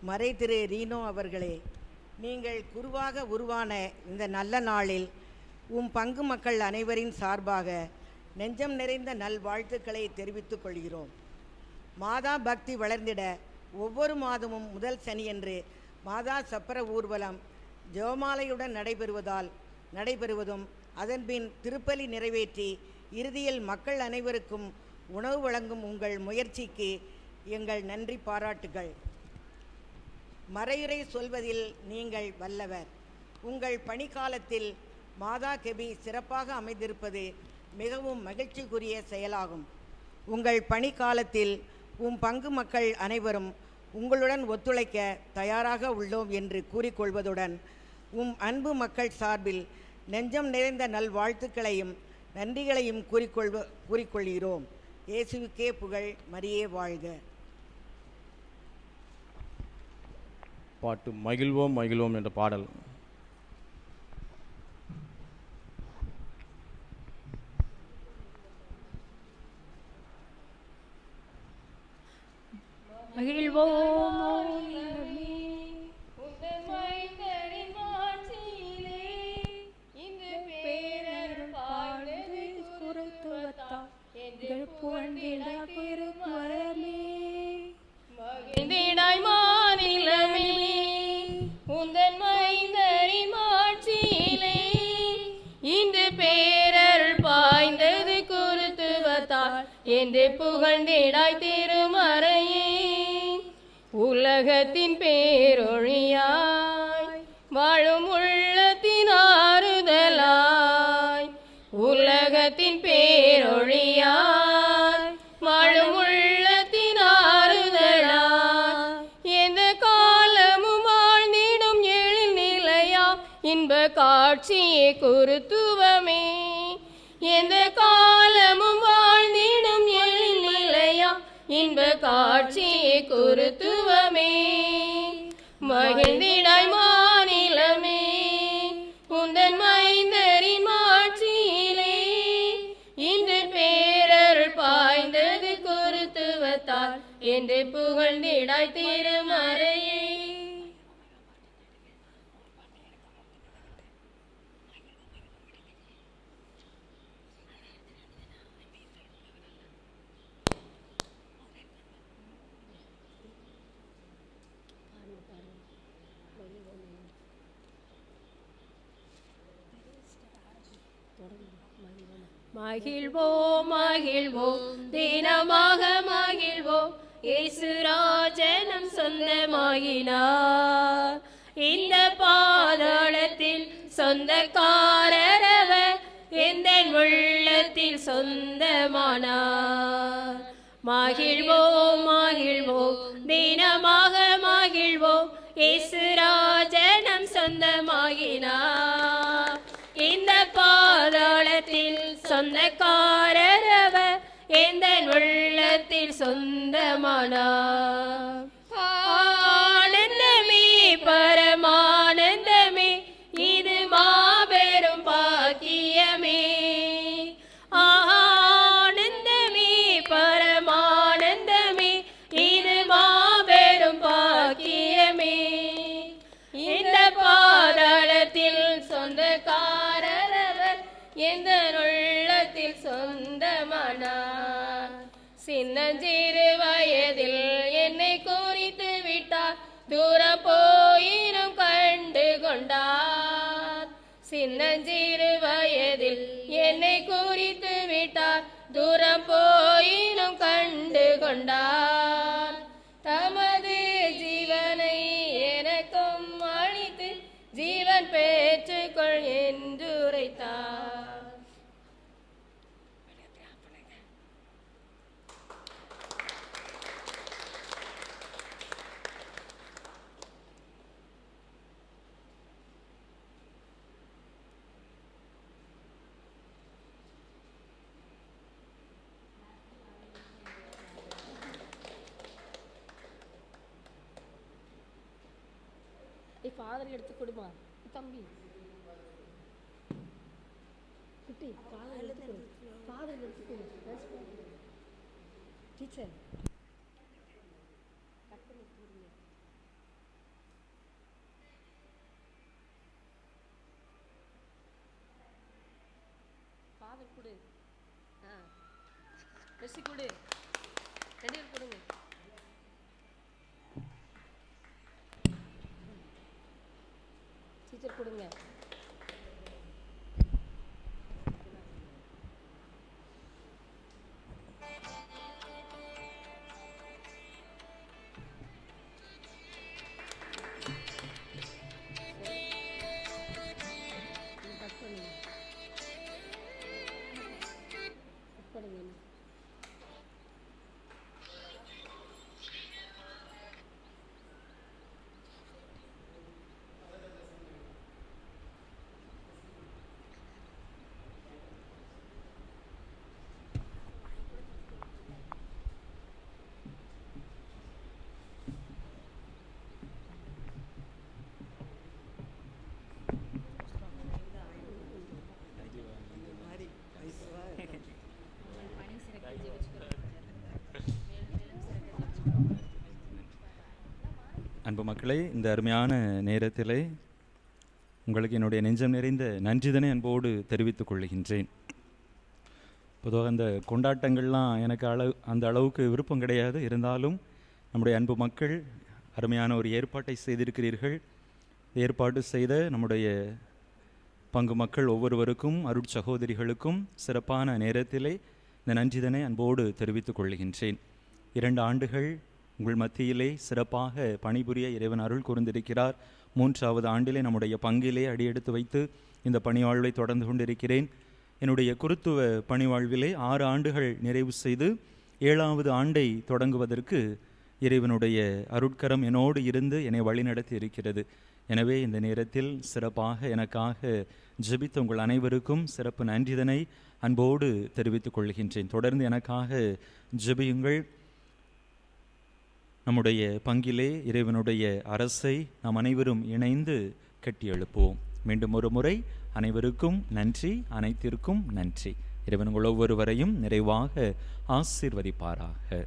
Speaker 10: மறை திரு ரீனோ அவர்களே, நீங்கள் குருவாக உருவான இந்த நல்ல நாளில் பங்கு மக்கள் அனைவரின் சார்பாக நெஞ்சம் நிறைந்த நல்வாழ்த்துக்களை தெரிவித்துக் கொள்கிறோம். மாதா பக்தி வளர்ந்திட ஒவ்வொரு மாதமும் முதல் சனியன்று மாதா சப்பர ஊர்வலம் ஜெபமாலையுடன் நடைபெறுவதும் அதன்பின் திருப்பலி நிறைவேற்றி இறுதியில் மக்கள் அனைவருக்கும் உணவு வழங்கும் உங்கள் முயற்சிக்கு எங்கள் நன்றி பாராட்டுகள். மறையுரை சொல்வதில் நீங்கள் வல்லவர். உங்கள் பணிக்காலத்தில் மாதா கெபி சிறப்பாக அமைந்திருப்பது மிகவும் மகிழ்ச்சிக்குரிய செயலாகும். உங்கள் பணிக்காலத்தில் பங்கு மக்கள் அனைவரும் உங்களுடன் ஒத்துழைக்க தயாராக உள்ளோம் என்று கூறிக்கொள்வதுடன் அன்பு மக்கள் சார்பில் நெஞ்சம் நிறைந்த நல்வாழ்த்துக்களையும் நன்றிகளையும் கூறிக்கொள்கிறோம். இயேசுவுக்கே புகழ், மரியே வாழ்க.
Speaker 5: பாட்டு மகிழ்வோம் மகிழ்வோம் என்ற பாடல்.
Speaker 2: மகிழ்ந்திடாய் மாநிலமே உந்தன் மைந்தரின் மாட்சியிலே இன்று பேரருள் பாய்ந்தது குருத்துவத்தால் என்று புகழ்ந்திடாய் திருமறையே. உலகத்தின் பேரொழியாய் வாழும் உள்ளத்தின் ஆறுதலாய், உலகத்தின் பேரொழியாய் வாழும் உள்ளத்தின் ஆறுதலாய், எந்த காலமும் வாழ்ந்திடும் எழில் நிலையா இன்ப காட்சியே குருத்துவமே. எந்த காலமும் வாழ்ந்திடும் எழில் நிலையா இன்ப காட்சியே குருத்துவமே. மகிழ்ந்திடாய் மாநிலமே உந்தன் மைந்தரின் மாட்சியிலே இன்று பேரருள் பாய்ந்தது குருத்துவத்தால் என்று புகழ்ந்திடாய் திருமறையே. மகிழ்வோம் மகிழ்வோம் தினமாக மகிழ்வோம், இயேசு ராஜனம் சொந்தமாகினார். இந்த பாதாளத்தில் சொந்தக்காரரவர் எந்த உள்ளத்தில் சொந்தமானார். மகிழ்வோம் மகிழ்வோம் தினமாக மகிழ்வோம், இயேசு ராஜனம் சொந்தமாகினார். இந்த பாதாளத்தில் சொந்தக்காரரவர் எந்த உள்ளத்தில் சொந்தமானார். ஆனந்தமே பரமானந்தமே இது மாபெரும் பாக்கியமே. ஆனந்தமே பரமானந்தமே இது மாபெரும் பாக்கியமே. இந்த பாதாளத்தில் சொந்தக்காரரவர் எந்த உள்ளத்தில் சொந்தமானார். சின்னஞ்சிறு வயதில் என்னை குறித்து விட்டார், தூரம் போயினும் கண்டு கொண்டார். சின்னஞ்சிறு வயதில் என்னை குறித்து விட்டார், தூரம் போயினும் கண்டு கொண்டார். தமது ஜீவனை எனக்கும் அளித்து ஜீவன் பெற்றுக்கொள் என்றுரைத்தார்.
Speaker 11: ஃபாதர் எடுத்து கொடுமா தம்பி, குட்டி ஃபாதர் எடுத்து கொடு, ஃபாதர் எடுத்து கொடு டீச்சர். ஃபாதர் கொடு, பெருசி கொடு. ரெண்டு பேர் கொடுங்க. டீச்சர் கொடுங்க.
Speaker 12: அன்பு மக்களே, இந்த அருமையான நேரத்திலே உங்களுக்கு என்னுடைய நெஞ்சம் நிறைந்த நன்றிதனை அன்போடு தெரிவித்துக் கொள்கின்றேன். பொதுவாக அந்த கொண்டாட்டங்கள்லாம் எனக்கு அந்த அளவுக்கு விருப்பம் கிடையாது. இருந்தாலும் நம்முடைய அன்பு மக்கள் அருமையான ஒரு ஏற்பாட்டை செய்திருக்கிறீர்கள். ஏற்பாடு செய்த நம்முடைய பங்கு மக்கள் ஒவ்வொருவருக்கும், அருட்சகோதரிகளுக்கும் சிறப்பான நேரத்திலே இந்த நன்றிதனை அன்போடு தெரிவித்துக் கொள்கின்றேன். 2 ஆண்டுகள் உங்கள் மத்தியிலே சிறப்பாக பணிபுரிய இறைவன் அருள் கூர்ந்திருக்கிறார். 3வது ஆண்டிலே நம்முடைய பங்கிலே அடியெடுத்து வைத்து இந்த பணிவாழ்வை தொடர்ந்து கொண்டிருக்கிறேன். என்னுடைய குருத்துவ பணிவாழ்விலே 6 ஆண்டுகள் நிறைவு செய்து 7வது ஆண்டை தொடங்குவதற்கு இறைவனுடைய அருட்கரம் என்னோடு இருந்து என்னை வழிநடத்தி இருக்கிறது. எனவே இந்த நேரத்தில் சிறப்பாக எனக்காக ஜெபித்த உங்கள் அனைவருக்கும் சிறப்பு நன்றிதனை அன்போடு தெரிவித்துக் கொள்கின்றேன். தொடர்ந்து எனக்காக ஜெபியுங்கள். நம்முடைய பங்கிலே இறைவனுடைய அரசை நாம் அனைவரும் இணைந்து கட்டி எழுப்புவோம். மீண்டும் ஒரு முறை அனைவருக்கும் நன்றி, அனைத்திற்கும் நன்றி. இறைவன் உங்கள் ஒவ்வொருவரையும் நிறைவாக ஆசீர்வதிப்பாராக.